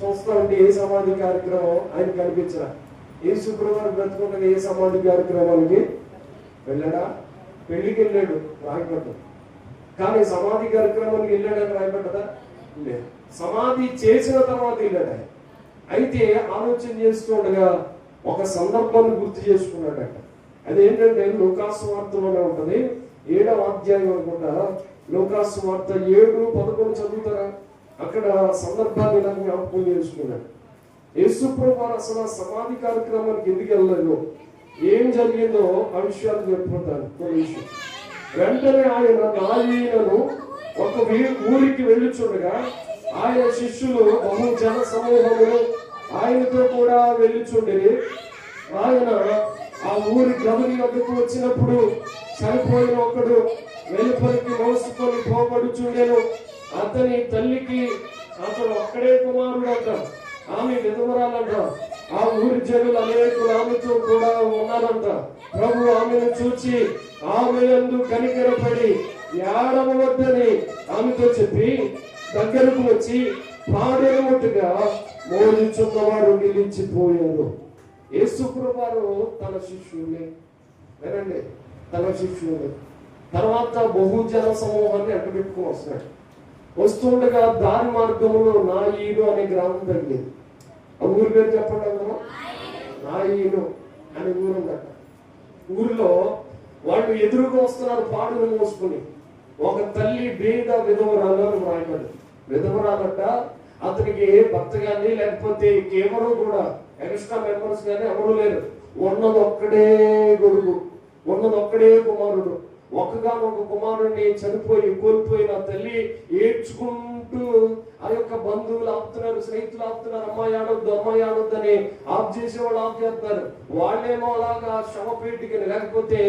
చూస్తా ఉంటే ఏ సమాధి కార్యక్రమం ఆయన కనిపించరా? యేసు ప్రభువు వారు బ్రతుకుంటే ఏ సమాధి కార్యక్రమానికి వెళ్ళాడా? పెళ్లికి వెళ్ళాడు, రాయబడ్డా. కానీ సమాధి కార్యక్రమానికి వెళ్ళాడని రాయబడ్డదా? లేదు. సమాధి చేసిన తర్వాత వెళ్ళాడు. అయితే ఆలోచన చేస్తుండగా ఒక సందర్భాన్ని గుర్తు చేసుకున్నాడట. అదేంటంటే లూకాసు వార్తలోనే ఉంటది, 7వ అధ్యాయం అనుకుంటా. లూకాసు వార్త 7:11 చదువుతారా? అక్కడ సందర్భాన్ని ఇలా జ్ఞాపకం చేసుకున్నాడు. యేసు ప్రభువు అసలు సమాధి కార్యక్రమానికి ఎందుకు వెళ్ళలేదు, ఏం జరిగిందో ఆ విషయాలు చెప్పుకుంటాను. కొన్ని విషయం. వెంటనే ఆయన నాయనను ఒక ఊరికి వెళ్ళుచుండగా ఆయన శిష్యులు బహు జన సమూహములు ఆయనతో కూడా వెళ్ళుచుండేది. ఆయన ఆ ఊరి గమని వద్దకు వచ్చినప్పుడు చనిపోయిన ఒకడు వెలుపలికి మోసుకొని పోబడుచుండెను. అతని తల్లికి అతడు ఒక్కడే కుమారుడు అంట, ఆమె విధవరాలంట. ఆ ఊరి జనులు అనేకులు ఆమెతో కూడా ఉన్నారంట. ప్రభు ఆమెను చూచి ఆమె యందు కనికరపడి ఏడవవద్దని ఆమెతో చెప్పి దగ్గరకు వచ్చి పాడేముట్టుగా మోదుచున్నవారు నిలిచిపోయారు. యేసుప్రభువారు తన శిష్యులే వినండి, తన శిష్యులే తర్వాత బహుజన సమూహాన్ని అడ్డుపెట్టుకుని వస్తున్నాడు. వస్తుండగా దారి మార్గంలో నాయీను అనే గ్రామం తగ్గింది. ఆ ఊరి పేరు చెప్పండి అందరూ. నాయీను అనే ఊరు ఉందట. ఊరిలో వాళ్ళు ఎదురుగా వస్తున్నారు పాడును మోసుకుని. ఒక తల్లి బీద విధవరాలు అని రాయబడి. విధవరాలట, అతనికి భర్త కానీ లేకపోతే ఎవరు కూడా ఎక్స్ట్రా మెంబర్స్ కానీ ఎవరు లేరు. ఉన్నదొక్కడే కొడుకు, ఉన్నదొక్కడే కుమారుడు. ఒక్కగానొక కుమారుడిని చనిపోయి కోల్పోయిన తల్లి ఏడ్చుకుంటూ ఆ యొక్క బంధువులు ఆపుతున్నారు, స్నేహితులు ఆపుతున్నారు, అమ్మాయి ఆడొద్దు అని ఆఫ్ చేసేవాళ్ళు ఆఫ్ చేస్తున్నారు. వాళ్ళేమో అలాగా శవపేటికి లేకపోతే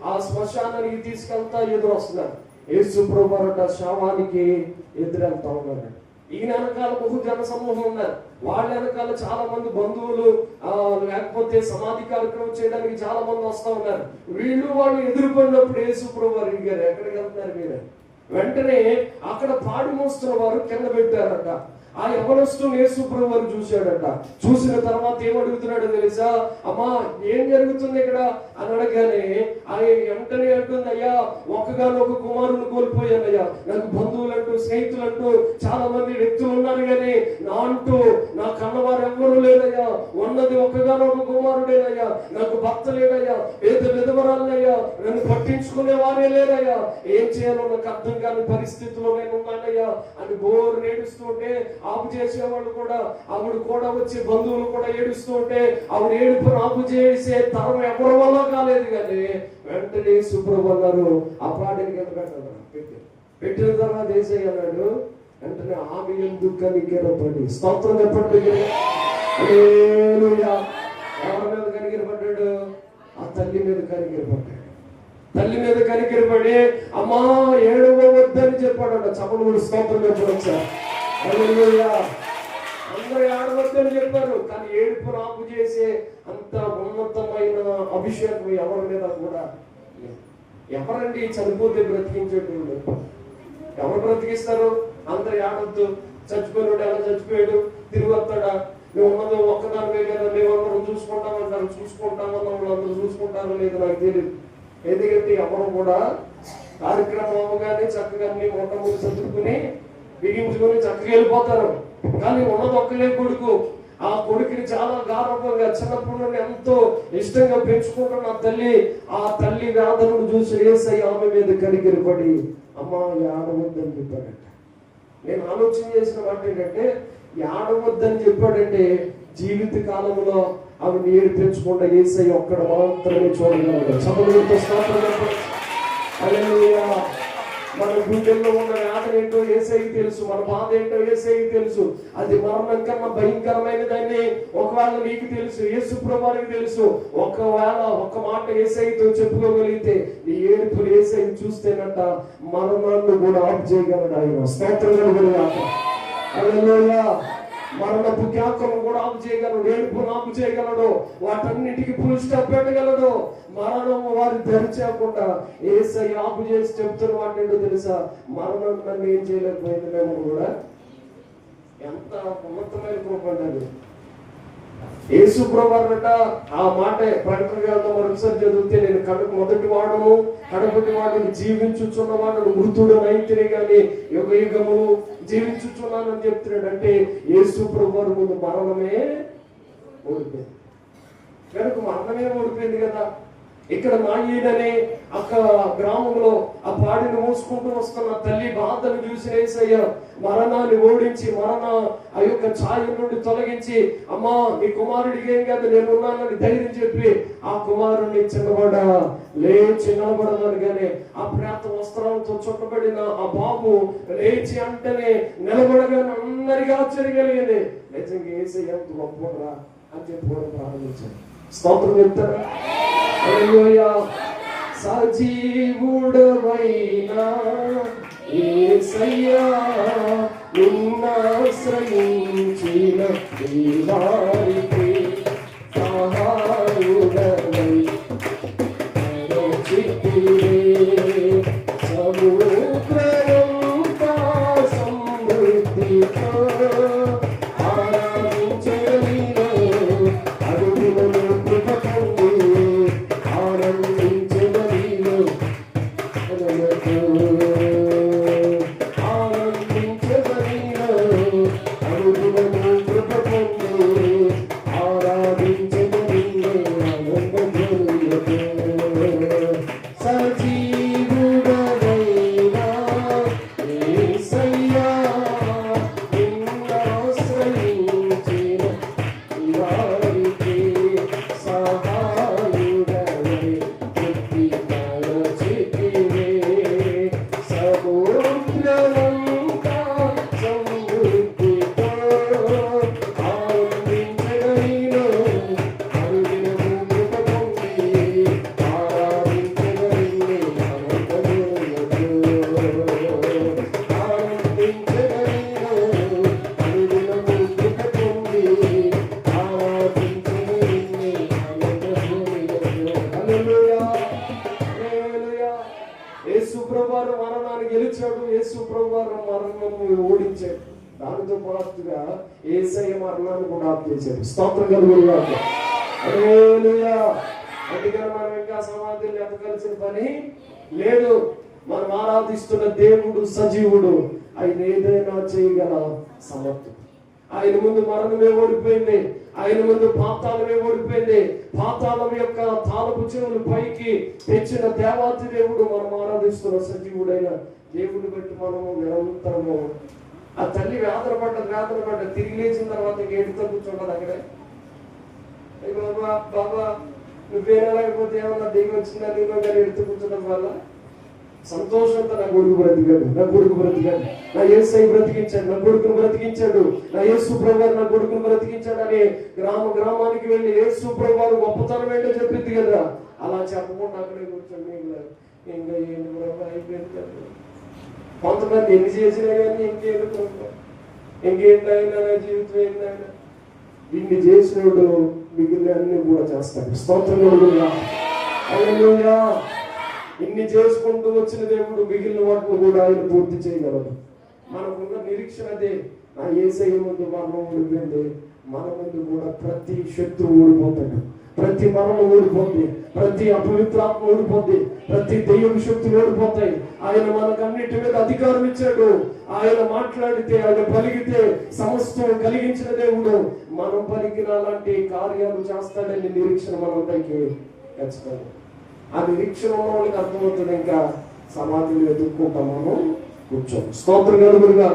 ఆ శ్మశానానికి తీసుకెళ్తా ఎదురు వస్తున్నారు. యేసు ప్రభువారట శవానికి ఎదురెళ్తా ఉన్నారు. ఈయన వెనకాల బహుజన సమూహం ఉన్నారు. వాళ్ళ వెనకాల చాలా మంది బంధువులు లేకపోతే సమాధి కార్యక్రమం చేయడానికి చాలా మంది వస్తా ఉన్నారు. వాళ్ళు ఎదుర్కొన్నప్పుడు యేసు ప్రభువారు అడిగారు, ఎక్కడికి వెళ్తున్నారు మీరు? వెంటనే అక్కడ పాడి మోస్తున్న వారు కింద పెట్టారట. ఆ యవనస్తుని యేసు ప్రభువారు చూశాడట. చూసిన తర్వాత ఏమడుగుతున్నాడో తెలుసా? అమ్మా ఏం జరుగుతుంది ఇక్కడ అని అడగానే ఆయన వెంటనే అంటుంది, అయ్యా ఒక్కగానొక కుమారుని కోల్పోయానయ్యా. నాకు బంధువులంటూ స్నేహితులంటూ చాలా మంది వ్యక్తులు ఉన్నారు, కానీ నా కన్నవారు ఎవ్వరూ లేదయ్యా. ఉన్నది ఒక్కగానొక కుమారుడేనయ్యా. నాకు భర్త లేదయ్యా, విధవరాలయ్యా, నన్ను పట్టించుకునే వారే లేదయ్యా. ఏం చేయాలో నాకు అర్థం కాని పరిస్థితిలో నేను ఉన్నానయ్యా అని బోరు నేడుస్తుంటే ఆపు చేసేవాళ్ళు కూడా, ఆవిడ కూడా వచ్చి బంధువులు కూడా ఏడుస్తూ ఉంటే ఆవిడ ఏడుపును ఆపు చేసే తరం ఎవరి వల్ల కాలేదు. కానీ వెంటనే సుప్రభు అన్నారు, ఆ పాటని కింద పెట్టిన తర్వాత ఏసయ్య అన్నాడు, వెంటనే ఆమె ఎందుకు కనికరపడి స్తోత్రం చెప్పండి. హల్లెలూయా. ఎవరి మీద కనికరపడ్డాడు? ఆ తల్లి మీద కనికరపడ్డాడు. తల్లి మీద కనికరపడి అమ్మా ఏడవద్దని చెప్పాడట. చపలు కూడా స్తోత్రం చెప్పవచ్చు. హల్లెలూయా. అందరూ ఏడవద్దని చెప్పారు, కానీ ఏడుపు ఆపు చేసే అంత ఉన్నతమైన అభిషేకం ఎవరి మీద కూడా. ఎవరండి చనిపోతే బ్రతికించేటోళ్ళు? ఎవరు బ్రతికిస్తారు? అందరు ఏడవద్దు, చచ్చిపోయినాడు ఎలా చచ్చిపోయాడు, తిరిగి వస్తాడా, నువ్వు ఉన్నది ఒక్కదానివే కదా, మేమందరం చూసుకుంటామంటారు. చూసుకుంటామన్న వాళ్ళు అందరూ చూసుకుంటారో లేదో నాకు తెలియదు. ఎందుకంటే ఎవరు కూడా కార్యక్రమం అవ్వగానే చక్కగా మొట్టమొదటి చదువుకుని బిగించుకొని చక్కగా వెళ్ళిపోతారు. కానీ ఉన్నది ఒక్కలే కొడుకు. ఆ కొడుకుని చాలా గారవంగా చిన్నప్పటి నుండి ఎంతో ఇష్టంగా పెంచుకుంటున్న తల్లి, ఆ తల్లి వేదనను చూసి యేసయ్య ఆమె మీద కనికరపడి అమ్మా ఏడవద్దని చెప్పాడట. నేను ఆలోచన చేసిన మాట ఏంటంటే, ఏడవద్దని చెప్పాడంటే జీవిత కాలంలో ఆవిడ ఏడిపించకుండా యేసయ్య ఒక్కడ మాత్రమే చూడగలడు. చదువుతో హల్లెలూయా. మన గుండెల్లో ఉన్న వేదన ఏంటో యేసయ్యకి తెలుసు, మన బాధ ఏంటో యేసయ్యకి తెలుసు. అది మరణం కన్నా భయంకరమైనదని ఒకవేళ నీకు తెలుసు, యేసు ప్రభువారికి తెలుసు. ఒకవేళ ఒక్క మాట యేసయ్యతో చెప్పుకోగలిగితే నీ ఏడుపులు యేసయ్య చూస్తేనంట మరణాన్ని కూడా ఆఫ్ చేయగలడు ఆయన. స్తోత్రం కలుగునుగాక. హల్లెలూయా. మరణపు జ్ఞాపకం కూడా ఆపు చేయగలడు, ఏడుపు ఆపు చేయగలడు, వాటన్నిటికీ ఫుల్ స్టాప్ పెట్టగలడు. మరణం వారి తెరచేయకుండా యేసయ్య ఆపు చేసి చెప్తున్న మాట ఏంటో తెలుసా? మరణం నన్ను ఏం చేయలేకపోయింది మేము కూడా. ఎంత ఉన్నతమైన కృపండి. యేసు ప్రభువారట ఆ మాట ప్రకటన గ్రంథం మరొకసారి చదివితే, నేను మొదటి వాడును కడపటి వాడిని జీవించుచున్నవాడు మృతుడు నైతిని కానీ యుగ యుగములు జీవించుచున్నానని చెప్తున్నాడు. అంటే యేసు ప్రభువారి ముందు మరణమే ఓడిపోయింది. కనుక మరణమే ఓడిపోయింది కదా. ఇక్కడ నాయీననే అక్కడ గ్రామంలో ఆ పాడిని మోసుకుంటూ వస్తున్న తల్లి బాధను చూసి యేసయ్య మరణాన్ని ఓడించి ఆ యొక్క ఛాయ నుండి తొలగించి, అమ్మా నీ కుమారుడికి ఏం కాదు నేను ఉన్నానని ధైర్యం చెప్పి ఆ కుమారుడిని లేచి నిలబడగానే ఆ ప్రేత వస్త్రాలతో చుట్టబడిన ఆ బాబు లేచి అంటనే నిలబడగానే అందరికీ ఆశ్చర్యం కలిగింది. నిజంగా యేసయ్య ఎంత గొప్పరా అని చెప్పుకోవడం ప్రారంభించారు. స్తోత్రం చెప్తారా? హల్లెలూయా. సజీవుడవైనా యేసయ్యా నిన్నాశ్రయించిన ఈ వారికి సహాయుడవై చిత్తివే సముద్రమంతా సమృద్ధితో ఆరాధించగలిగిన అడుగులను కృపకండి ఆనందించగలిగిన ఆనందించగలిగిన అడుగులను కృపకండి ఆరాధించగలిగిన సజీవుడవైనా యేసయ్యా నిన్నాశ్రయించిన వారికి సహాయుడవై చిత్తివే సముద్రమంతా సమృద్ధితో ఆనందించగలిగిన అడుగులను కృపకండి ఆరాధించగలిగిన యేసు ప్రభువారు మరణాన్ని గెలిచాడు. యేసు ప్రభువారు మరణాన్ని ఓడించాడు. దానితో పాటుగా యేసయ్య మరణాన్ని కూడా ఆపేశాడు. స్తోత్రం కలుగునుగాక. హల్లెలూయా. అందుకని మనం ఇంకా సమాధిని ఎత్తగలిసిన పని లేదు. మనం ఆరాధిస్తున్న దేవుడు సజీవుడు. ఆయన ఏదైనా చేయగల సమర్థుడు. ఆయన ముందు మరణమే ఓడిపోయింది. ఆయన ముందు పాతాళమే ఓడిపోయింది. పాతాళం యొక్క తాళపు చెవులు పైకి తెచ్చిన దేవాతి దేవుడు మనం ఆరాధిస్తున్న సజీవుడైన దేవుడు బట్టి మనము నిరంతరము ఆ తల్లి వేదన పడ్డ తిరిగి లేచిన తర్వాత ఏడుతో కూర్చుంటది అక్కడే. బాబా బాబా నువ్వేనా లేకపోతే ఏమన్నా దిగి వచ్చిందా నీలో కానీ ఎడుతూ కూర్చోడం వల్ల సంతోషంతో నా కొడుకు బ్రతికాడు, నా యేసయ్య బ్రతికించాడు, నా కొడుకును బ్రతికించాడు, నా యేసు ప్రభువారు నా కొడుకును బ్రతికించాడు అని గ్రామానికి వెళ్ళి యేసు ప్రభువారు గొప్పతనం ఏంటో చెప్పింది కదా. అలా చెప్పకుండా అక్కడే కూర్చోండి ఇంకా ఏంటి ప్రభు అయిపోయింది కదా. కొంతమంది ఎన్ని చేసినా కానీ ఇంకేంటైనా నా జీవితం ఏంటైనా ఇన్ని చేసినప్పుడు మిగిలిన అన్ని కూడా చేస్తాడు. స్తోత్రం హల్లెలూయా. ఇన్ని చేసుకుంటూ వచ్చిన దేవుడు మిగిలిన వాటిని కూడా ఆయన పూర్తి చేయగలడు. మనకున్న నిరీక్షణ అదే. నా యేసయ్య ముందు మరణం ఓడిపోయింది, మన ముందు కూడా ప్రతి శత్రువు ఓడిపోతాడు, ప్రతి మరణం ఓడిపోద్ది, ప్రతి అపవిత్రాత్మ ఓడిపోద్ది, ప్రతి దెయ్యం శక్తులు ఓడిపోతాయి. ఆయన మనకన్నిటి మీద అధికారం ఇచ్చాడు. ఆయన మాట్లాడితే, ఆయన పలికితే సమస్తం కలిగించిన దేవుడు. మనం పలికిన అలాంటి కార్యాలు చేస్తాడని నిరీక్షణ మనందరికీ ఖచ్చితంగా. ఆ నిరీక్షణ ఉన్న వాళ్ళకి అర్థమవుతుంది. ఇంకా సమాధిని ఎదుర్కొంటాం మనం కూర్చోం. స్తోత్రం కలుగునుగా.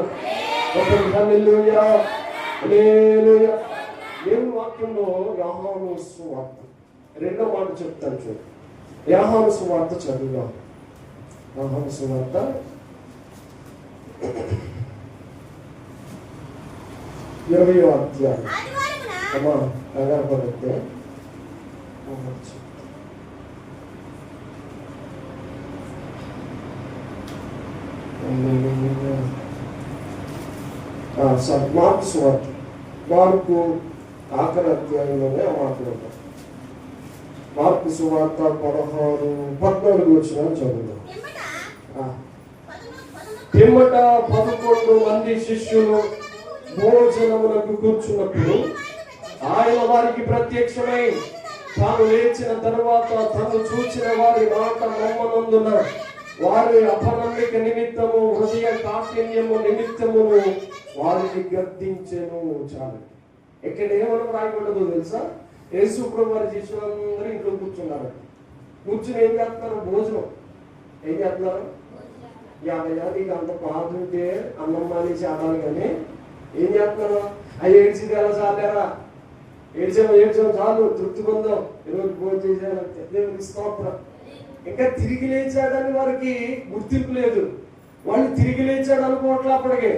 హల్లెలూయా. హల్లెలూయా. దేవుని వాక్యంలో యోహాను సువార్త 2వ మాట చెప్తాను చూడు. యోహాను సువార్త చదువుదాం. యోహాను సువార్త 20వ అధ్యాయం. అమ్మా కంగారు పడితే మార్కు సువార్త, మార్కు ఆఖరి అధ్యాయంలోనే మాట్లాడతాం. మార్కు సువార్త 14 వచ్చిన చదువుదాం. పిమ్మట 11 మంది శిష్యులు భోజనములకు కూర్చున్నప్పుడు ఆయన వారికి ప్రత్యక్షమై తాను లేచిన తరువాత తను చూచిన వారి మాట నమ్మనందున వారి అపనమ్మిక నిమిత్తము హృదయ కాఠిన్యము నిమిత్తమును వారిని గద్దించెను. చాలు. ఇక్కడ ఏమన్నా రాయకూడదు తెలుసా? యేసు ప్రభు వారి శిష్యులందరూ ఇంట్లో కూర్చున్నారు. కూర్చుని ఏం చేస్తున్నారు? భోజనం. ఏం చేస్తున్నారు? యాదయ్యా నీకు అంత బాధ ఉంటే అన్నం మానేసి ఆడాలి కానీ ఏం చేస్తున్నారు? అవి ఏడ్చింది ఎలా చాలేరా? ఏడ్చాము చాలు, తృప్తి పొందాం, ఈరోజు భోజనం చేశాను, దేవునికి స్తోత్రం. ఇంకా తిరిగి లేచాడని వారికి గుర్తింపు లేదు. వాళ్ళు తిరిగి లేచాడు అనుకోవట్లే. అప్పటికే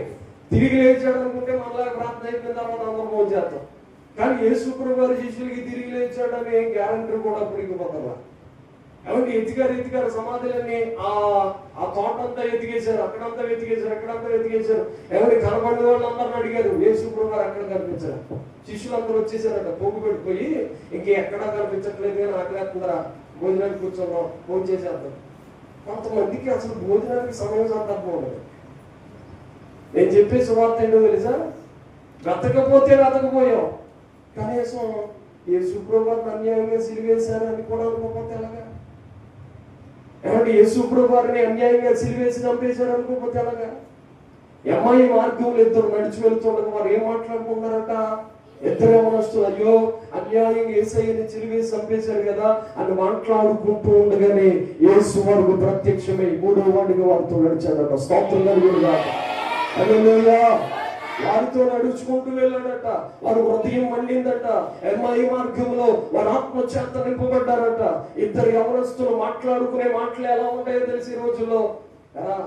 తిరిగి లేచాడు అనుకుంటే మళ్ళా ప్రార్థన అయిపోయిన తర్వాత అందరం భోజనం చేస్తాం. కానీ యేసు ప్రభు వారి శిష్యులకి తిరిగి లేచాడని గ్యారంటీ కూడా అప్పటికి పోతారా? ఏమంటే ఎతికారు సమాధులన్నీ ఆ తోట అంతా ఎతికేశారు, అక్కడంతా వెతికేశారు. ఏమంటే కనబడిన వాళ్ళందరిని అడిగారు, యేసు ప్రభు వారు అక్కడ కనిపించారు. శిష్యులందరూ వచ్చేసారట, పోగు పెట్టుకుపోయి ఇంకెక్కడా కనిపించట్లేదు కానీ ఆకలేస్తుందరా, భోజనానికి కూర్చున్నాం, భోజనం చేసేద్దాం. కొంతమందికి అసలు భోజనానికి సమయం సందర్భం ఉండదు. నేను చెప్పే సువార్త ఏంటో తెలుసా? వెతకపోయాం, కనీసం యేసు ప్రభు వారిని అన్యాయంగా సిలివేశారని కూడా అనుకోకపోతే ఎలాగా? ఏమంటే యేసు ప్రభు వారిని అన్యాయంగా సిలివేసి చంపేశారు అనుకోకపోతే ఎలాగా? అమ్మాయి మార్గంలో ఇద్దరు నడిచి వెళ్తుండగా వారు ఏం మాట్లాడుకున్నారట? ఇద్దరు యవ్వనస్తులు, అయ్యో అన్యాయంగా యేసయ్యని సిలివేసి చంపేశారు కదా అని మాట్లాడుకుంటూ ఉండగానే యేసు వారికి ప్రత్యక్షమై మూడో వాడిగా వారితో నడిచాడట. స్తోత్రం కలుగునుగా. హల్లెలూయా. వారితో నడుచుకుంటూ వెళ్ళాడట. వారు హృదయం మండిందట. అమ్మాయి మార్గంలో వారు ఆత్మచేత నింపబడ్డారట. ఇద్దరు యవనస్తులు మాట్లాడుకునే మాటలు ఎలా ఉంటాయో తెలిసి ఈ రోజుల్లో.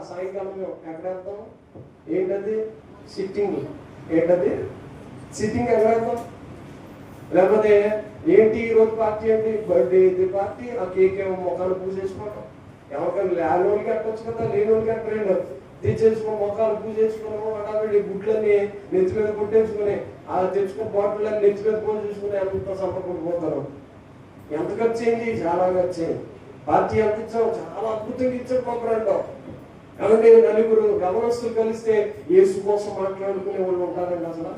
సాయంకాలం ఎక్కడ వెళ్తాం? ఏంటది? సిట్టింగ్. ఏంటది? సిట్టింగ్ ఎక్కడ వెళ్తాం? లేకపోతే ఏంటి ఈరోజు పార్టీ ఏంటి? బర్త్డే ఇది పార్టీ, ఆ కేక్ ఏమో మొక్కలు పూసేసుకోవటం. ఎవరికైనా లేనోళ్ళకి కట్టొచ్చు కదా, లేనోళ్ళకి కట్టలేదు. తెచ్చేసుకుని మొక్కలు పూసేసుకున్నాము, అడావిడి గుడ్లన్నీ నెత్తి మీద కొట్టేసుకుని ఆ తెచ్చుకుని బాటిల్ నెత్తి మీద పోసేసుకుని ఎంత సంపర్కుంటుపోతారు. ఎంత ఖర్చు అయింది? చాలా ఖర్చు అయింది. పార్టీ ఎంత ఇచ్చాం? చాలా అద్భుతంగా ఇచ్చాం. కొబ్బరంటాం. కాబట్టి నలుగురు యవనస్తులు కలిస్తే యేసు కోసం మాట్లాడుకునే వాళ్ళు ఉంటారండి అసలు.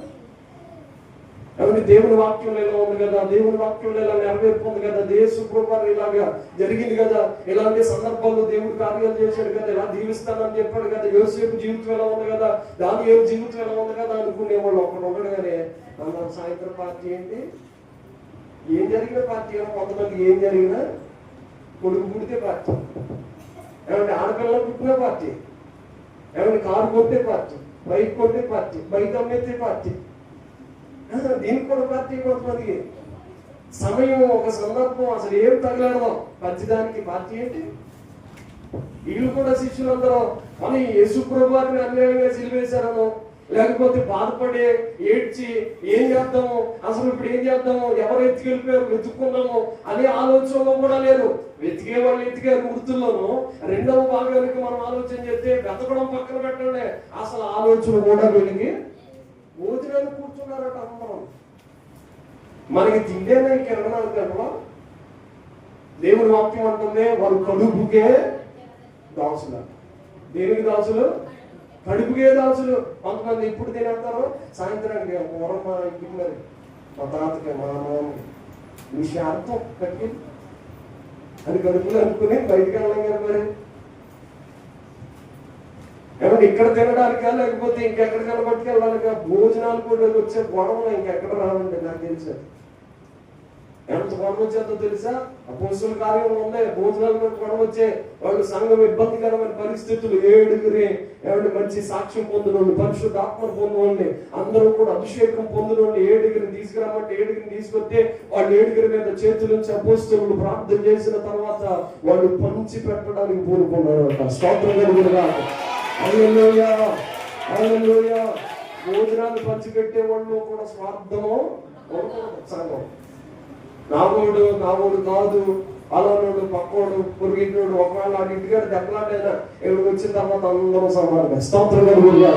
కాబట్టి దేవుని వాక్యంలో ఎలా ఉంది కదా, దేవుని వాక్యంలో ఎలా నెరవేర్పుంది కదా, యేసు ప్రభువు ఇలాగా జరిగింది కదా, ఇలాంటి సందర్భాల్లో దేవుడు కార్యాలు చేశాడు కదా, ఇలా దీవిస్తానని చెప్పాడు కదా, యోసేపు జీవితం ఎలా ఉంది కదా, దానియేలు జీవితం ఎలా ఉంది కదా అనుకునే వాళ్ళు ఒకడు ఉండగానే అందరం సాయంత్రం పార్టీ ఏంటి? ఏం జరిగిన పార్టీ? కొంతమంది ఏం జరిగినా కొడుకు పుడితే పార్టీ, ఏమంటే ఆడపిల్లలు పుట్టిన పార్టీ, ఏమంటే కారు కొట్టే పార్టీ, బైక్ కొట్టే పార్టీ, బైక్ అమ్మేస్తే పార్టీ, దీనికి కూడా పార్టీ. కొంతమందికి సమయం, ఒక సందర్భం, అసలు ఏం తగలడదాం పచ్చిదానికి పార్టీ ఏంటి? వీళ్ళు కూడా శిష్యులందరూ మన యేసు ప్రభు వారిని అన్యాయంగా సిలివేశారనో, లేకపోతే బాధపడే ఏడ్చి ఏం చేద్దాము, అసలు ఇప్పుడు ఏం చేద్దాము, ఎవరు ఎత్తుకెళ్ళిపోయారు వెతుక్కున్నాము అనే ఆలోచనలో కూడా లేరు. వెతికే వాళ్ళు ఎత్తికారు మృతుల్లోనూ. రెండవ భాగానికి మనం ఆలోచన చేస్తే వెతకడం పక్కన పెట్టండి, అసలు ఆలోచన కూడా వీళ్ళకి. భోజనాలు కూర్చున్నారట అందరం. మనకి తిండేనా ఈ 24 గంటలు? దేవుని వాక్యం అంటుంది వారు కడుపుకే దాసులు. దేనికి దాసులు? కడుపుకే దాసులు. కొంతమంది ఇప్పుడు తినేస్తారు, సాయంత్రానికి మా ఇంటికి మరి మా తాతకి మా మామకి విషయార్థం కట్టి అది కడుపులో అనుకుని బయటికి వెళ్ళాం కదా. మరి ఏమంటే ఇక్కడ తినడానికా లేకపోతే ఇంకెక్కడికైనా పట్టుకెళ్ళాలిగా? భోజనాలు కూడా వచ్చే గొడవలు ఇంకెక్కడ రావండి. నాకు తెలుసు ఎంత గొడవ వచ్చేదో తెలుసా? అపోస్తుల కార్యంలో ఉంది, భోజనాలు కూడా గొడవ వచ్చే వాళ్ళు. సంఘం ఇబ్బందికరమైన పరిస్థితులు. 7 ఏమంటే మంచి సాక్ష్యం పొందినోళ్ళు, పరిశుద్ధ ఆత్మను పొందినోళ్ళని, అందరూ కూడా అభిషేకం పొందినోళ్ళు 7 తీసుకురామంటే 7 తీసుకొస్తే వాళ్ళు 7 మీద చేతుల నుంచి అపోస్తులు ప్రార్థన చేసిన తర్వాత వాళ్ళు పంచి పెట్టడానికి పూనుకున్నారు. స్తోత్రం కలుగునుగా. హల్లెలూయా, హల్లెలూయా. భోజనాలు పంచిపెట్టే వాళ్ళు కూడా స్వార్థము సంఘం. నావోడు కాదు, అలానోడు, పక్కోడు, పొరుగింటోడు, ఒకవేళ ఆ ఇంటికాడ దెబ్బలాటైనా ఎవరికి వచ్చిన తర్వాత అందరూ సమానంగా. స్తోత్రం కలుగునుగా.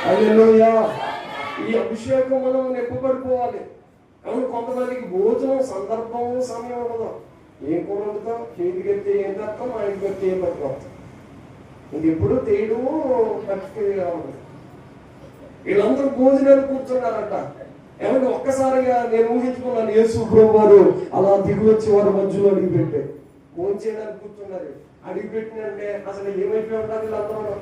హల్లెలూయా. ఈ అభిషేకం మనం నింపబడిపోవాలి. అవును, కొంతమందికి భోజనం సందర్భం సమయం ఉండదు. ఏం కూర వండుతాం, చేతికి ఎత్తే ఏం తక్కువ, మా ఇంటికి ఎత్తే ఏం పట్టుకోవాలి. ఇంకెప్పుడు తేయడము పట్టుకు. వీళ్ళందరూ భోజనాలు కూర్చున్నారట. ఏమంటే ఒక్కసారిగా నేను ఊహించుకున్నాను, యేసు ప్రభు వారు అలా దిగి వచ్చి వారి మధ్యలో అడిగిపెట్టే భోజనం చేయడానికి కూర్చున్నారు. అడిగిపెట్టినంటే అసలు ఏమైపోయి ఉంటారు వీళ్ళందరూ?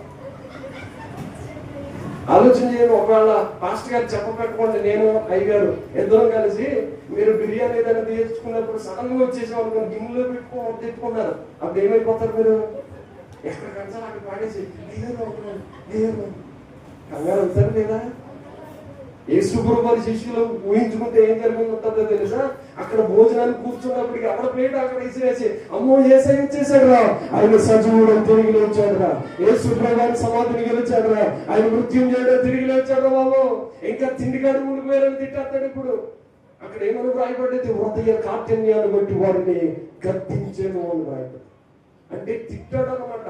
ఆలోచన చేయను. ఒకవేళ పాస్టర్ గారు చెప్పబెట్టుకోండి, నేను అయ్యగారు ఇద్దరం కలిసి మీరు బిర్యానీ ఏదైనా తీర్చుకున్నప్పుడు సడన్ గా వచ్చేసాం అనుకోండి, గిన్నెలో తెచ్చుకున్నారు, అప్పుడు ఏమైపోతారు మీరు? ఎక్కడ కంచాలి అక్కడ పాడేసి కంగారు అవుతారు లేదా? యేసు ప్రభు వారి శిష్యులు ఊహించుకుంటే ఏం జరుగుతుందో తెలుసా? అక్కడ భోజనాన్ని కూర్చున్నప్పటికీ అక్కడ ప్లేట్ అక్కడ ఇసిరేసి, అమ్మో యేసయ్య వచ్చేసాడు రా, ఆయన సజీవుడు తిరిగి లేచాడు రా, యేసు ప్రభు వారి సమాధిని గెలిచాడు రా, ఆయన మృత్యుంజయుడు తిరిగి లేచాడు బాబు, ఇంకా తిండికాడు ఉండిపోయారని తిట్టేస్తాడు. ఇప్పుడు అక్కడ ఏమని వ్రాయబడ్డది? హృదయ కాఠిన్యాన్ని బట్టి వారిని గద్దించేను అని వ్రాయబడ్డది. అంటే తిట్టాడు అనమాట.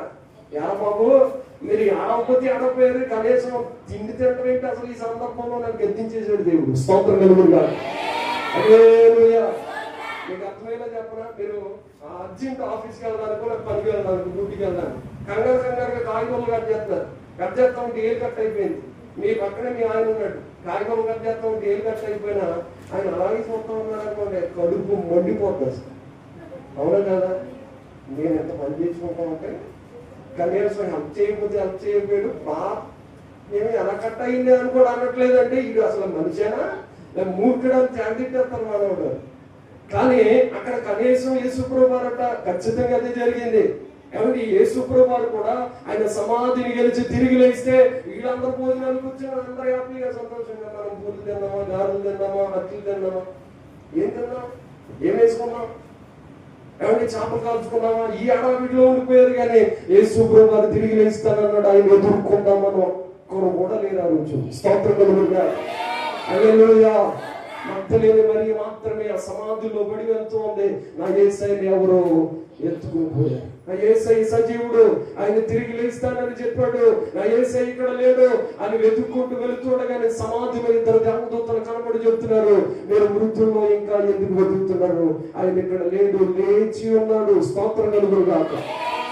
యా బాబు, మీరు ఆడకపోతే ఆడపోయారు, కనీసం తిండి తినడం ఏంటి అసలు ఈ సందర్భంలో నన్ను గద్దించేసాడు దేవుడు. స్తోత్రం కలుగుగా. మీకు అర్థమయ్యేలా చెప్పనా? మీరు అర్జెంట్ ఆఫీస్కి వెళ్ళడానికి, లేకపోతే పనికి వెళ్ళడానికి, డ్యూటీకి వెళ్ళడానికి కంగారుగా కాగితాలు కట్ చేస్తారు. కట్ చేస్తా ఉంటే ఏలు కట్ అయిపోయింది. మీ పక్కనే మీ ఆయన ఉన్నాడు, కాగితం కట్ చేస్తా ఉంటే ఏలు కట్ అయిపోయినా ఆయన అలాగే చూస్తూ ఉన్నాడు అనుకోండి, కడుపు మండిపోతుంది. అవునా కదా? నేను ఎంత పని చేసుకుంటామంటే కనీసం హెల్ప్ చేయకపోయాడు నేను ఎలా కట్ అయింది అని కూడా అనట్లేదంటే ఇది అసలు మనిషేనా మూర్ఖుడని త్యాగతిట్టేస్తాను మనవాడు. కానీ అక్కడ కనీసం యేసుప్రభు వారట ఖచ్చితంగా అదే జరిగింది. ఏమంటే యేసుప్రభు వారు కూడా ఆయన సమాధిని గెలిచి తిరిగి లేస్తే వీళ్ళందరూ భోజనాలు కూర్చొని అందరూ హ్యాపీగా సంతోషంగా మనం పూలు తిన్నామా, గారెలు తిన్నామా, అట్లు తిన్నామా, ఏం తిన్నాం, ఏం వేసుకున్నాం, ఏమంటే చేపలు కాల్చుకున్నామా, ఈ అడవిలో ఉండిపోయారు. కానీ యేసుప్రభు వారు తిరిగి లేస్తానన్నాడు. ఆయన ఎదుర్కొందామని ఒక్కరు కూడా లేరు ఆ రోజు. స్తోత్రం కలుగుగా. హల్లెలూయా. మగ్దలేని మరియ మాత్రమే ఆ సమాధిలో పడి వెళ్తూ ఉంది. నా యేసయ్యని ఎవరు ఎత్తుకుని పోయారు. నా యేసయ్య సజీవుడు, ఆయన తిరిగి లేస్తానని చెప్పాడు. నా యేసయ్య ఇక్కడ లేడు అని వెతుక్కుంటూ వెళుతుండగానే సమాధిలో ఇద్దరు దేవదూతలు కనబడి చెప్తున్నారు, మీరు మృతుల్లో ఇంకా ఎందుకు వెతుకుతున్నారు? ఆయన ఇక్కడ లేడు, లేచి ఉన్నాడు. స్తోత్రం కలుగుగాక.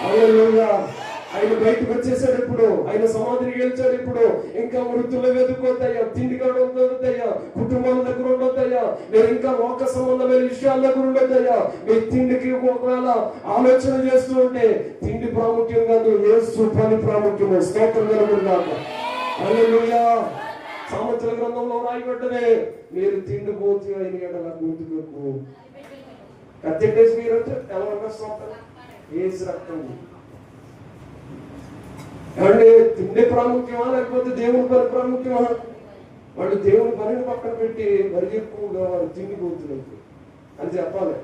హల్లెలూయా. ఆయన బయటకు వచ్చేసాడు. ఇప్పుడు ఆయన సమాధిని గెలిచాడు. ఇప్పుడు ఇంకా మృతుల్లో వెతుకోద్దయ్యా, తిండి కాడ ఉండొద్దయ్యా, కుటుంబాల దగ్గర ఉండొద్దయ్యా, మీరు ఇంకా లోక సంబంధమైన విషయాల దగ్గర ఉండొద్దయ్యా. మీ తిండికి ఒకవేళ ఆలోచన చేస్తూ ఉంటే తిండి ప్రాముఖ్యం కాదు, యేసు పని ప్రాముఖ్యము. స్తోత్రం కలుగుగాక. హల్లెలూయా. సామెతల గ్రంథంలో రాయబడ్డదే, మీరు తిండి పోతూ అయిన ఎడల గుంతుకు కత్తెట్టేసి మీరు తెలవక ఏసు రక్తం. అంటే తిండి ప్రాముఖ్యమా లేకపోతే దేవుని పని ప్రాముఖ్యమా? వాళ్ళు దేవుని పనిని పక్కన పెట్టి మరి ఎక్కువగా వాళ్ళు తిండిపోతున్నారు అని చెప్పాలి.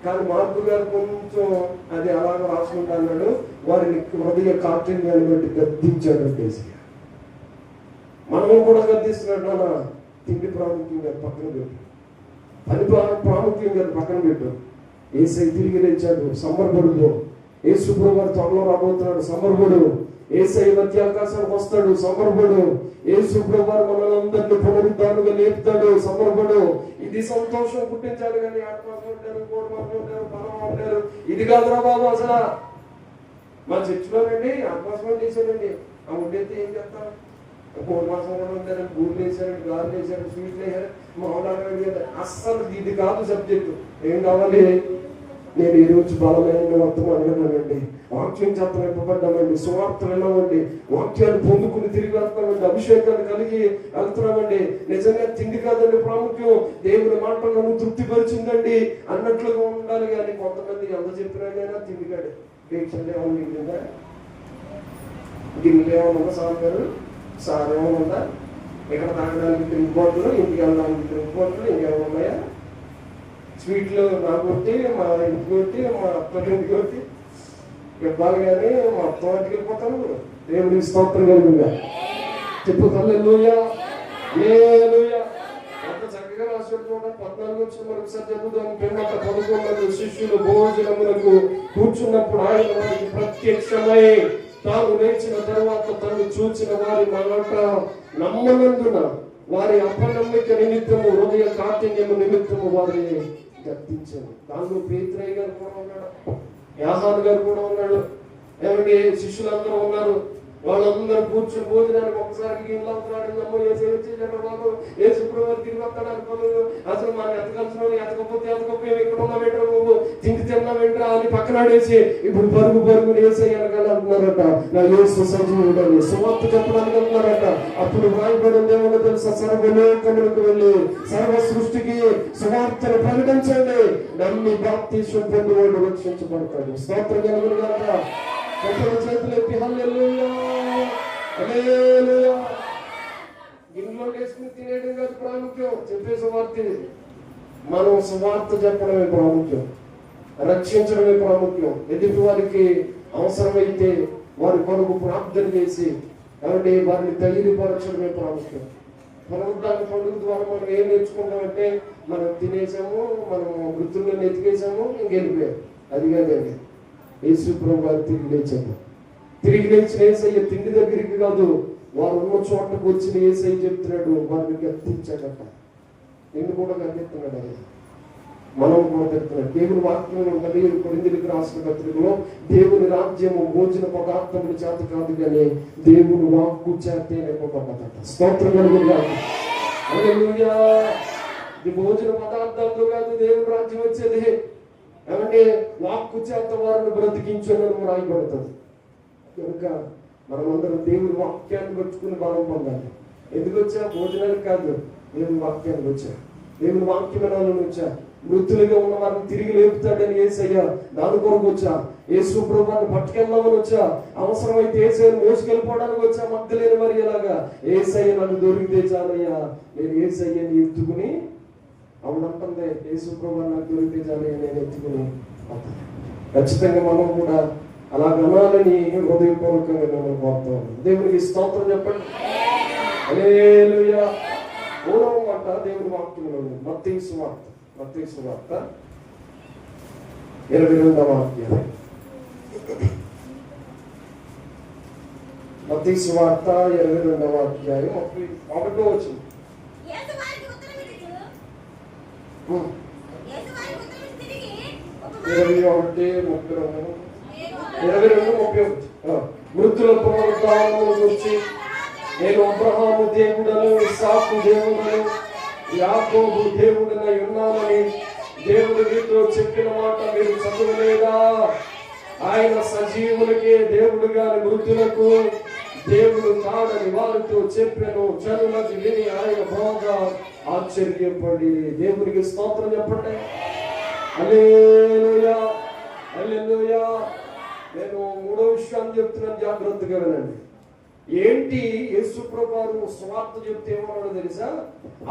కానీ మార్పు గారు కొంచెం అది అలాగ రాసుకుంటా అన్నాడు, వారిని హృదయ కాఠిన్యాన్ని బట్టి గద్దించాడు. మనం కూడా గద్దిస్తున్నాడు. నాన్న తిండి ప్రాముఖ్యం గారు పక్కన పెట్టు, పని ప్రాముఖ్యం గారు పక్కన పెట్టు. యేసయ్య తిరిగి లేచాడు, సంబరపడు. యేసుప్రభు వారు త్వరలో రాబోతున్నాడు, సంబరపడు. యేసయ్య మధ్య ఆకాశానికి వస్తాడు, సంబరపడు. యేసుప్రభు వారు మనలందరినీ పునరుద్ధానుగా లేపుతాడు, సంబరపడు. ఇది సంతోషం పుట్టించాలి. కానీ 8 మాసం ఉంటారు, 3 మాసం ఉంటారు, 12 ఉంటారు, ఇది కాదురా బాబు. అసలు మా చర్చిలోనండి 8 మాసం చేశారండి. ఆ ఉండేది ఏం చేస్తాం? 3 మాసం కూడా ఉంటారు, బూర్లు వేసారు, గారెలు వేసారు, స్వీట్లు వేసారు, మామూలు. అస్సలు ఇది కాదు సబ్జెక్టు. ఏం కావాలి? నేను ఈరోజు బలమైన వర్తమానం విన్నానండి, వాక్యం చేత నింపబడ్డామండి, సువార్త విన్నామండి, వాక్యాన్ని పొందుకుని తిరిగి వెళ్తామండి, అభిషేకాన్ని కలిగి వెళ్తున్నామండి. నిజంగా తిండి కాదండి ప్రాముఖ్యం, దేవుని మాట నన్ను తృప్తిపరిచిందండి అన్నట్లుగా ఉండాలి. కానీ కొంతమంది ఎంత చెప్పినాడైనా తిండికాడే. దీక్షలు ఏమైనా మిగిలిందా? గిన్నెలు ఏమైనా ఉందా? సార్ ఏమైనా ఉందా? ఇక్కడ తాగడానికి డ్రింక్ బాటిల్, ఇంటికి వెళ్ళడానికి డ్రింక్ బాటిల్, ఇంకేమైనా ఉన్నాయా? స్వీట్లు నాకు కొట్టి, మా ఇంటికి కొట్టి, మా అత్తకి ఇంటికి కొట్టి ఇవ్వాలి. కానీ మా అత్త వాటికి వెళ్ళిపోతాను. దేవుడి స్తోత్రం కలుగుగా. చెప్పు హల్లెలూయా. హల్లెలూయా. అంత చక్కగా రాసినట్టు 14 వచ్చిన మరొకసారి చదువుదాం. పిమ్మట 11 శిష్యులు భోజనములకు కూర్చున్నప్పుడు ఆయన వారికి ప్రత్యక్షమై తాను లేచిన తర్వాత తను చూచిన వారి మాట నమ్మనందున వారి అపనమ్మిక నిమిత్తము, హృదయ కాఠిన్యము నిమిత్తము వారిని గద్దించారు. దానిలో పేతురయ్య గారు కూడా ఉన్నాడు, యోహాను గారు కూడా ఉన్నాడు, ఏమంటే శిష్యులందరూ ఉన్నారు. వాళ్ళందరూ కూర్చుని భోజనానికి ఒకసారి నమ్మో వచ్చేసాడు బాబు, ఏ శుక్రవారం తిరిగి వస్తాడు అనుకోలేదు. అసలు మనం ఎతకలసిన ఎతకపోతే ఎక్కడ ఉన్నామేంట్రా బాబు, తిండి తిన్నామేంట్రా అని పక్కనాడేసి ఇప్పుడు పరుగుని యేసయ్య అనగాలి అంటున్నారట. నా యేసు సజీవుడని సువార్త చెప్పడానికి అంటున్నారట. అప్పుడు రాయబడింది ఏమన్నా తెలుసా? సర్వలోకములకు వెళ్ళి సర్వ సృష్టికి సువార్తను ప్రకటించండి, నమ్మి బాప్తిస్మం పొందువాడు రక్షించబడతాడు. స్తోత్రం కలుగును గాక. చేతులు ఎత్తి హల్లెలూయా. హల్లెలూయా. గిన్నెలో వేసుకుని తినేయడం కాదు ప్రాముఖ్యం, చెప్పే సువార్త. మనం సువార్త చెప్పడమే ప్రాముఖ్యం, రక్షించడమే ప్రాముఖ్యం. ఎదుటి వారికి అవసరమైతే వారి కొరకు ప్రార్థన చేసి కాబట్టి వారిని ధైర్యపరచడమే ప్రాముఖ్యం. పునరుద్ధాన పండుగ ద్వారా మనం ఏం నేర్చుకుంటామంటే మనం తినేసాము, మనం మృతుల్లో ఎతికేసాము, ఇంకెళ్ళిపోయాం. అది కాదండి. యేసు ప్రభువు వారు తిరిగి లేచాడు. తిరిగి లేచిన యేసయ్య తిండి దగ్గరికి కాదు, వారు ఉన్న చోటకు వచ్చిన యేసయ్య చెప్తున్నాడు, వారిని గర్తించాడట. నిన్ను కూడా గర్తిస్తున్నాడు. ఆయన మనం కూడా గర్తున్నాడు. దేవుని వాక్యంలో ఉన్నది కొరింథీయులకు రాసిన పత్రికలో, దేవుని రాజ్యము భోజన పదార్థముల చేత కాదు కానీ దేవుని వాక్కు చేతే నింపబడ్డదట. స్తోత్రం కలుగునుగా. హల్లెలూయా. ఇది భోజన పదార్థాలతో కాదు దేవుని రాజ్యం వచ్చేది. ఏమంటే వాక్కు చేత వారిని బ్రతికించని రాయబడుతుంది. కనుక మనమందరం దేవుని వాక్యాన్ని పట్టుకుని బలం పొందాలి. ఎందుకు వచ్చా? భోజనానికి కాదు, దేవుని వాక్యానికి వచ్చా. దేవుని వాక్య వినాలని వచ్చా. మృతులుగా ఉన్న వారిని తిరిగి లేపుతాడని యేసయ్య దాని కొరకు వచ్చా. యేసు ప్రభువుని పట్టుకెళ్దామని వచ్చా. అవసరమైతే యేసయ్యను మోసుకెళ్ళిపోవడానికి వచ్చా. మగ్ధలేని మరి ఎలాగా? యేసయ్య నన్ను దొరికితే చాలయ్యా, నేను యేసయ్యని ఎత్తుకుని అవునంటే యేసు ప్రభువు నాకు దొరికితే చాలయ్యా, నేను ఎత్తుకుని. ఖచ్చితంగా మనం కూడా అలా గణాలని హృదయపూర్వకంగా నేను కోరుతాను. దేవునికి స్తోత్రం చెప్పండి. హల్లెలూయా. మూడవ మాట దేవుని వాక్యంలో ఉంది. మత్తయి సువార్త 22వ అధ్యాయం. మత్తయి సువార్త 22వ అధ్యాయం 1వ వచనం. 22:31 మృతుల పునరుద్ధానము గురించి నేను అబ్రహాము దేవుడను, ఇస్సాకు దేవుడను, యాకోబు దేవుడనై ఉన్నానని దేవుడు మీతో చెప్పిన మాట మీరు చదవలేదా? ఆయన సజీవులకే దేవుడు గాని మృతులకు దేవుడు కాడని వారితో చెప్పాను. జనులకు విని ఆయన బాగా ఆశ్చర్యపడి. దేవునికి స్తోత్రం చెప్పండి. హల్లెలూయా, హల్లెలూయా. నేను మూడో విషయాన్ని చెప్తున్నాను, జాగ్రత్తగా వినండి. ఏంటి? యేసు ప్రభువు సువార్త చెప్తే ఏమన్నాడో తెలుసా?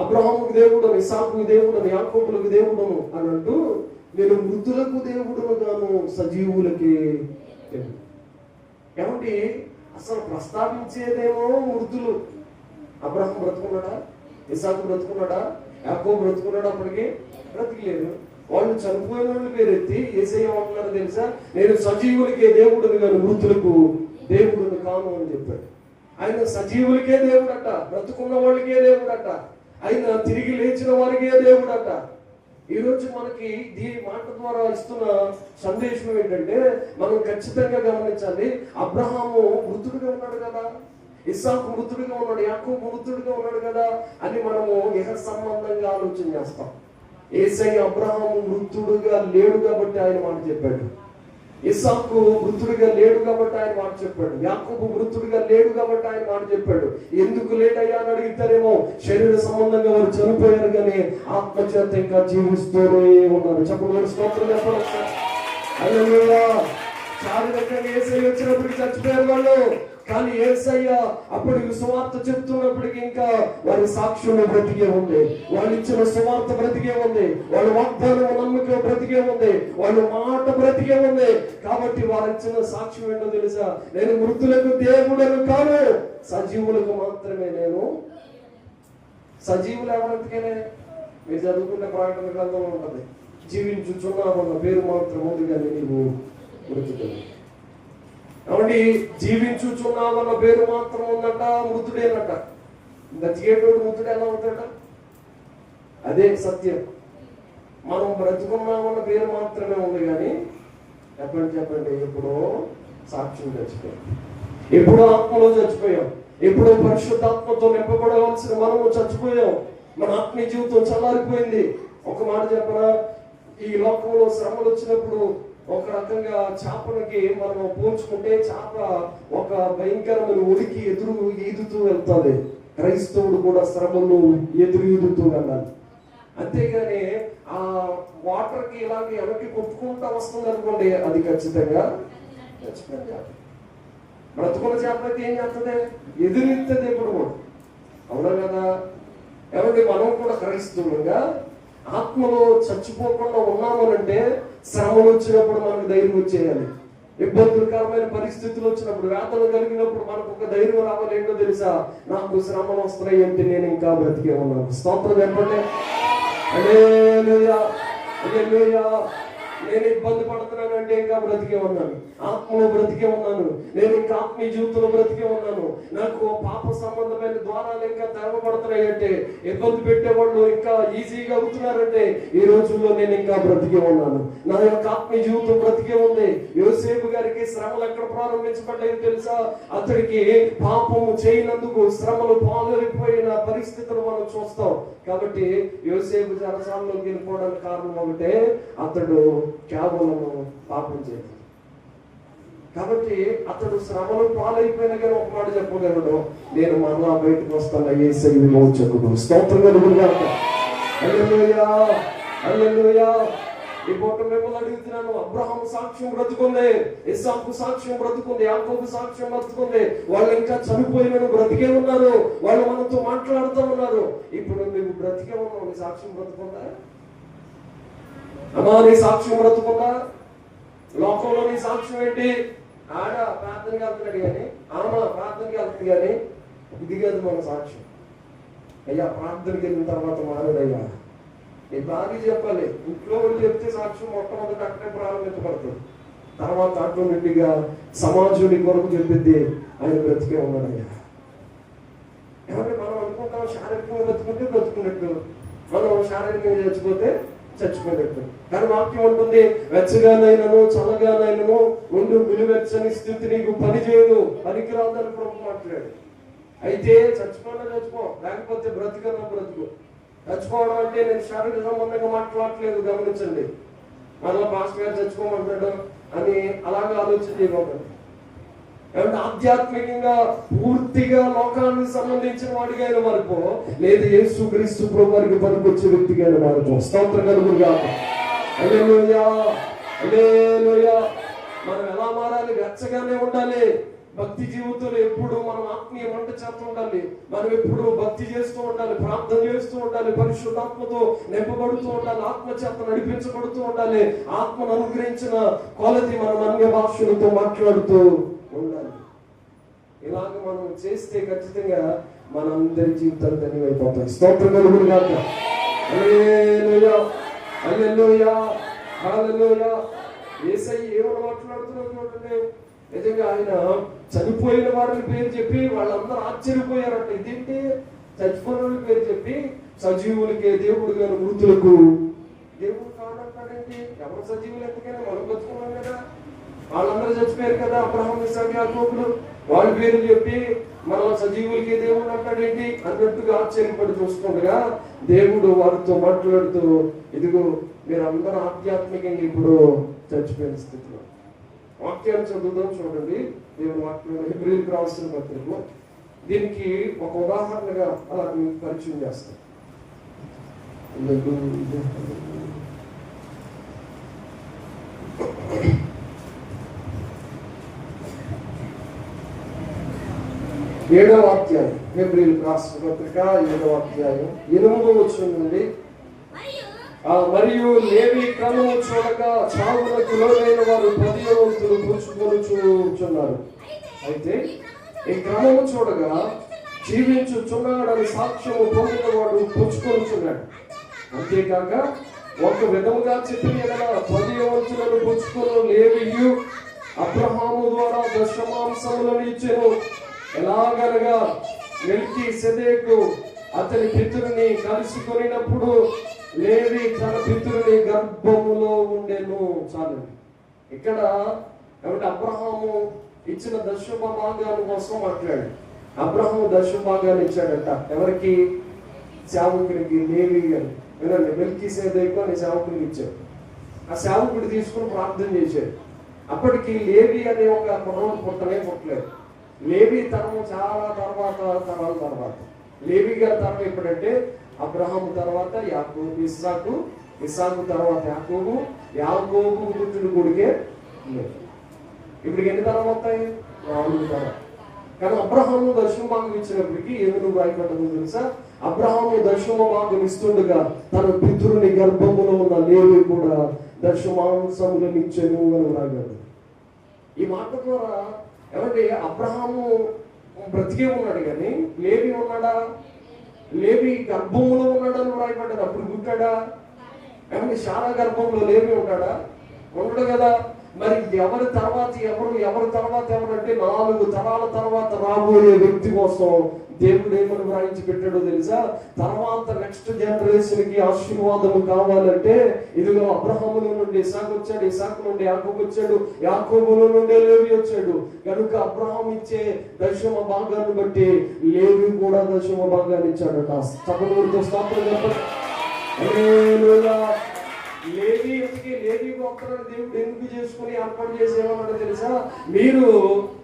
అబ్రహాముకు దేవుడను, ఇస్సాకుకు దేవుడను, యాకోబులకు దేవుడను అని అంటూ, నేను మృతులకు దేవుడును గాను సజీవులకి. ఏమంటే అసలు ప్రస్తావించేదేమో మృతులు. అబ్రహాం బ్రతుకున్నాడా? ఇస్సాకు బ్రతుకున్నాడా? యాకోబు బ్రతుకున్నాడా? అప్పటికి బ్రతికలేదు. వాళ్ళు చనిపోయిన వాళ్ళు పేరెత్తి యేసయ్య ఏమంటున్నారో తెలుసా? నేను సజీవులకే దేవుడును గాను మృతులకు దేవుడును కాను అని చెప్పాడు. ఆయన సజీవులకే దేవుడట, బ్రతుకున్న వాళ్ళకే దేవుడట, ఆయన తిరిగి లేచిన వారికే దేవుడట. ఈరోజు మనకి ఈ మాట ద్వారా ఇస్తున్న సందేశం ఏంటంటే, మనం ఖచ్చితంగా గమనించాలి. అబ్రహాము మృతుడుగా ఉన్నాడు కదా, ఇస్సాకు మృతుడుగా ఉన్నాడు, యాకోబు మృతుడుగా ఉన్నాడు కదా అని మనము ఇహ సంబంధంగా ఆలోచన చేస్తాం. యేసయ్య అబ్రహాము మృతుడుగా లేడు కాబట్టి ఆయన మాట చెప్పాడు. ఇస్సాకు మృతుడిగా లేడు కాబట్టి ఆయన మాట చెప్పాడు. యాకోబు మృతుడిగా లేడు కాబట్టి ఆయన మాట చెప్పాడు. ఎందుకు లేడయ్యా అని అడిగితారేమో, శరీర సంబంధంగా వారు చనిపోయారు కానీ ఆత్మచేత ఇంకా జీవిస్తూనే ఉన్నారు. చెప్పండి, స్తోత్రం చెప్పండి. హల్లెలూయా. శారీరకంగా యేసయ్య వచ్చినప్పటికి చచ్చిపోయారు వాళ్ళు, కానీ యేసయ్య అప్పటికి సువార్త చెప్తున్నప్పటికీ ఇంకా వారి సాక్ష్యం బ్రతికే ఉంది, వాళ్ళు ఇచ్చిన సువార్త బ్రతికే ఉంది, వాళ్ళ వాగ్దానం నమ్మిక బ్రతికే ఉంది, వాళ్ళ మాట బ్రతికే ఉంది. కాబట్టి వారు ఇచ్చిన సాక్ష్యం ఏంటో తెలుసా? నేను మృతులకు దేవుడను కాను, సజీవులకు మాత్రమే నేను. సజీవులు ఎవరంతకేనే? మీరు చదువుకున్న ప్రకటన గ్రంథంలో ఉంటుంది, జీవించుచున్నామన్న పేరు మాత్రం ఉంది కానీ నీవు మృతుడు. కాబట్టి జీవించుచున్నామన్న పేరు మాత్రం ఉందట, మృతుడేనట. బతికేటోడు మృతుడు ఎలా అవుతాడ? అదే సత్యం. మనం బ్రతుకున్నామన్న పేరు మాత్రమే ఉంది కానీ చెప్పండి ఎప్పుడో సాక్ష్యం చచ్చిపోయాం, ఎప్పుడో ఆత్మలో చచ్చిపోయాం, ఎప్పుడో పరిశుద్ధాత్మతో నింపబడవలసిన మనము చచ్చిపోయాం. మన ఆత్మీయ జీవితం చల్లారిపోయింది. ఒక మాట చెప్పనా, ఈ లోకంలో శ్రమలు వచ్చినప్పుడు ఒక రకంగా చేపలకి మనం పోల్చుకుంటే చేప ఒక భయంకరమైన ఉడికి ఎదురు ఈదుతూ వెళ్తుంది. క్రైస్తవుడు కూడా శ్రమలు ఎదురు ఈదుతూ వెళ్ళాలి. అంతేగాని ఆ వాటర్ కి ఇలాంటి వెనక్కి కొట్టుకుంటా వస్తుంది అనుకోండి, అది ఖచ్చితంగా బ్రతుకున్న చేపలకి ఏం చేస్తుంది? ఎదురెత్తుంది ఎప్పుడు కూడా. అవునా కదా? ఏమంటే మనం కూడా క్రైస్తవులుగా ఆత్మలో చచ్చిపోకుండా ఉన్నామనంటే శ్రమలు వచ్చినప్పుడు మనకు ధైర్యం వచ్చేయాలి. ఇబ్బందికరమైన పరిస్థితులు వచ్చినప్పుడు, వేతలు కలిగినప్పుడు మనకు ఒక ధైర్యం రావాలి. ఏంటో తెలుసా? నాకు శ్రమలు వస్తున్నాయి అంటే నేను ఇంకా బ్రతికే ఉన్నాను. స్తోత్రం చెప్పండి. హల్లెలూయా, హల్లెలూయా. నేను ఇబ్బంది పడుతున్నాను అంటే ఇంకా బ్రతికే ఉన్నాను, ఆత్మలో బ్రతికే ఉన్నాను, నేను ఇంకా ఆత్మీయ జీవితంలో బ్రతికే ఉన్నాను. నాకు పాప సంబంధమైన ద్వారాలు ఇంకా తెరవబడుతున్నాయి అంటే, ఇబ్బంది పెట్టేవాళ్ళు ఇంకా ఈజీగా అవుతున్నారంటే, ఈ రోజుల్లో నేను ఇంకా బ్రతికే ఉన్నాను, నా యొక్క ఆత్మీయ జీవితం బ్రతికే ఉంది. యోసేపు గారికి శ్రమలు ఎక్కడ ప్రారంభించబడ్డాయో తెలుసా? అతడికి పాపము చేయనందుకు శ్రమలు పాల్గొనిపోయిన పరిస్థితులు మనం చూస్తాం. కాబట్టి యోసేపు చెరసాలలోకి వెళ్ళిపోవడానికి కారణం ఒకటే, అతడు కేవలం పాపం చేయదు. కాబట్టి అతడు శ్రమలు పాలైపోయిన కానీ ఒక మాట చెప్పగలడు, నేను మరలా బయటకు వస్తాను యేసయ్య విమోచకుడు. స్తోత్రం కలుగునుగాక. హల్లెలూయా, హల్లెలూయా. ఈ పూట మిమ్మల్ని అడుగుతున్నాను, అబ్రహాము సాక్ష్యం బ్రతుకుంది, ఇస్సాకు సాక్ష్యం బ్రతుకుంది, యాకోబు సాక్ష్యం బ్రతుకుంది. వాళ్ళు ఇంకా చనిపోయిన బ్రతికే ఉన్నారు, వాళ్ళు మనతో మాట్లాడుతూ ఉన్నారు. ఇప్పుడు నువ్వు బ్రతికే ఉన్నావు, నీ సాక్ష్యం బ్రతుకుందా? అమ్మా, నీ సాక్ష్యం బ్రతుకుందా? లోకంలో నీ సాక్ష్యం ఏంటి? ఆడ ప్రార్థనకి వెళ్తున్నాడు కానీ, ఆమె ప్రార్థనకి వెళ్తుంది కానీ, ఇది కాదు మన సాక్ష్యం. అయ్యా ప్రార్థనకి వెళ్ళిన తర్వాత మారేదయ్యా, నీ భార్య చెప్పాలి. ఇంట్లో వాళ్ళు చెప్తే సాక్ష్యం మొట్టమొదటి అక్కడే ప్రారంభించబడుతుంది. తర్వాత ఆటోమేటిక్గా సమాజం కొరకు చెప్పిద్ది, ఆయన బ్రతికే ఉన్నాడయ్యా. ఏమంటే మనం అనుకుంటాం శారీరకంగా బ్రతుకుంటే బ్రతుకున్నట్టు, మనం శారీరకంగా చచ్చిపోతే చచ్చిపోయినట్టు. కానీ వాక్యం ఉంటుంది, వెచ్చగానైనను చల్లగానైనను ఉండు విలువెచ్చని స్థితి నీకు పని చేయదు, పనికిరాదని ప్రభు మాట్లాడు. అయితే చచ్చిపోయినా చచ్చిపో, లేకపోతే బ్రతికన్నా బ్రతుకు. చచ్చిపోవడం అంటే నేను శారీరక సంబంధంగా మాట్లాడట్లేదు, గమనించండి. మళ్ళీ పాస్టర్ గారు చచ్చిపోమంటాడు అని అలాగే ఆలోచన చేయకూడదు. ఏమంటే ఆధ్యాత్మికంగా పూర్తిగా లోకానికి సంబంధించిన వాడిగా అయిన మార్పు లేదు, యేసుక్రీస్తు ప్రభు వారికి పనికొచ్చే వ్యక్తిగా అయిన మార్పు. స్తోత్రం కలుగునుగాక. హల్లెలూయా, హల్లెలూయా. మనం ఎలా మారాలి? వెచ్చగానే ఉండాలి. భక్తి జీవితంలో ఎప్పుడు మనం ఆత్మీయ మంట చేస్తూ ఉండాలి. మనం ఎప్పుడు భక్తి చేస్తూ ఉండాలి, ప్రార్థన చేస్తూ ఉండాలి, పరిశుద్ధాత్మతో నింపబడుతూ ఉండాలి, ఆత్మ చేత నడిపించబడుతూ ఉండాలి. ఆత్మను అనుగ్రహించిన కొలది మనం అన్య భాషలతో మాట్లాడుతూ ఉండాలి. ఇలాగ మనం చేస్తే ఖచ్చితంగా మనందరి జీవితాలు ధన్యమైపోతాయి. స్తోత్రం కలుగునుగాక. హల్లెలూయా, హల్లెలూయా, హల్లెలూయా. యేసయ్య ఏమని మాట్లాడుతున్నాడు చూడండి. నిజంగా ఆయన చనిపోయిన వారిని పేరు చెప్పి వాళ్ళందరూ ఆశ్చర్యపోయారట. ఇదేంటి, చచ్చిపోయిన వాళ్ళ పేరు చెప్పి సజీవులకే దేవుడు గారు మృతులకు దేవుడు కాదంటాడేంటి? ఎవరు సజీవులు ఎందుకైనా మనం బతుకున్నాం కదా, వాళ్ళందరూ చచ్చిపోయారు కదా, అబ్రహాము, ఇస్సాకు, యాకోబులు, వాళ్ళ పేర్లు చెప్పి మనం సజీవులకి దేవుడు అంటాడేంటి అన్నట్టుగా ఆశ్చర్యపడి చూస్తుండగా దేవుడు వారితో మాట్లాడుతూ, ఇదిగో మీరు అందరూ ఆధ్యాత్మికంగా ఇప్పుడు చచ్చిపోయిన స్థితిలో. వాక్యాన్ని చదువుదాం చూడండి. దేవుని వాక్యం హెబ్రీయులకు రాసిన పత్రికలో దీనికి ఒక ఉదాహరణగా అలా మీకు పరిచయం చేస్తాను. 7వ అధ్యాయం హెబ్రీయులకు రాసిన పత్రిక 7వ అధ్యాయం 8వ వచనం నుండి, మరియు లేవి క్రమము చూడగా చావులకు లోనైన వారు 10వ వంతులు పుచ్చుకొనుచున్నారు. అయితే ఈ క్రమము చూడగా జీవించుచున్నాడని సాక్ష్యము పొందిన వాడు పుచ్చుకొనుచున్నాడు. అంతేకాక ఒక విధముగా చెప్పిన 10వ వంతులను పుచ్చుకొను లేవియు అబ్రహాము ద్వారా దశమాంసములను ఇచ్చెను. ఎలాగనగా మెల్కీసెదెకు అతని పితరుని కలుసుకొనినప్పుడు లేవి తన పితరుని గర్భములో ఉండెను. చాలు. ఇక్కడ కాబట్టి అబ్రహాము ఇచ్చిన దశమ భాగాల కోసం మాట్లాడు. అబ్రహాము దశమ భాగాన్ని ఇచ్చాడట. ఎవరికి? సేవకుడికి, లేవి అని. వినండి, మెల్కీసెదెకు అనే సేవకుడికి ఇచ్చాడు. ఆ సేవకుడు తీసుకుని ప్రార్థన చేశాడు. అప్పటికి లేవి అనే ఒక కుర్రోడు పుట్టలేదు. లేవి తరం చాలా తరాల తర్వాత. లేవి గారి తరం ఎప్పుడంటే అబ్రహాము తర్వాత యాకోబు, ఇస్సాకు తర్వాత యాకోబు, యాకోబు పుట్టిన కొడుకే లేవి. ఇప్పుడు ఎన్ని తరం వస్తాయి? 4 తరం. కానీ అబ్రహాము దశమ భాగం ఇచ్చినప్పటికీ ఏమి రాయబడ్డదో తెలుసా? అబ్రహాము దశమ భాగం ఇస్తుండగా తన పితరుని గర్భములో ఉన్న లేవి కూడా దశమాంసములను ఇచ్చెను అని రాయబడ్డది. ఈ మాట ద్వారా ఏమంటే అబ్రహాము బ్రతికే ఉన్నాడు కానీ లేవి ఉన్నాడా? లేవి గర్భంలో ఉన్నాడని రాయబడ్డది. అప్పుడు పుట్టాడా? ఏమంటే శారా గర్భంలో లేవి ఉంటాడా? ఉండడు కదా. మరి ఎవరి తర్వాత ఎవరంటే 4 తరాల తర్వాత రాబోయే వ్యక్తి కోసం దేవుడు ఏమని వ్రాయించి పెట్టాడో తెలుసా? తర్వాత నెక్స్ట్ జనరేషన్ కి ఆశీర్వాదము కావాలంటే ఇదిగో అబ్రహాముల నుండి ఇసాకు వచ్చాడు, ఇసాకు నుండి యాకోబు వచ్చాడు, యాకోబుల నుండి లేవి వచ్చాడు. కనుక అబ్రహాం ఇచ్చే దశమ భాగాన్ని బట్టి లేవి కూడా దశమ భాగాన్ని ఇచ్చాడట. చప్పటితో స్తోత్రం చెప్పండి. హల్లెలూయా. లేవి గోత్రాన్ని దేవుడు ఎందుకు చేసుకుని ఏర్పాటు చేసి ఏమన్నాడో తెలుసా? మీరు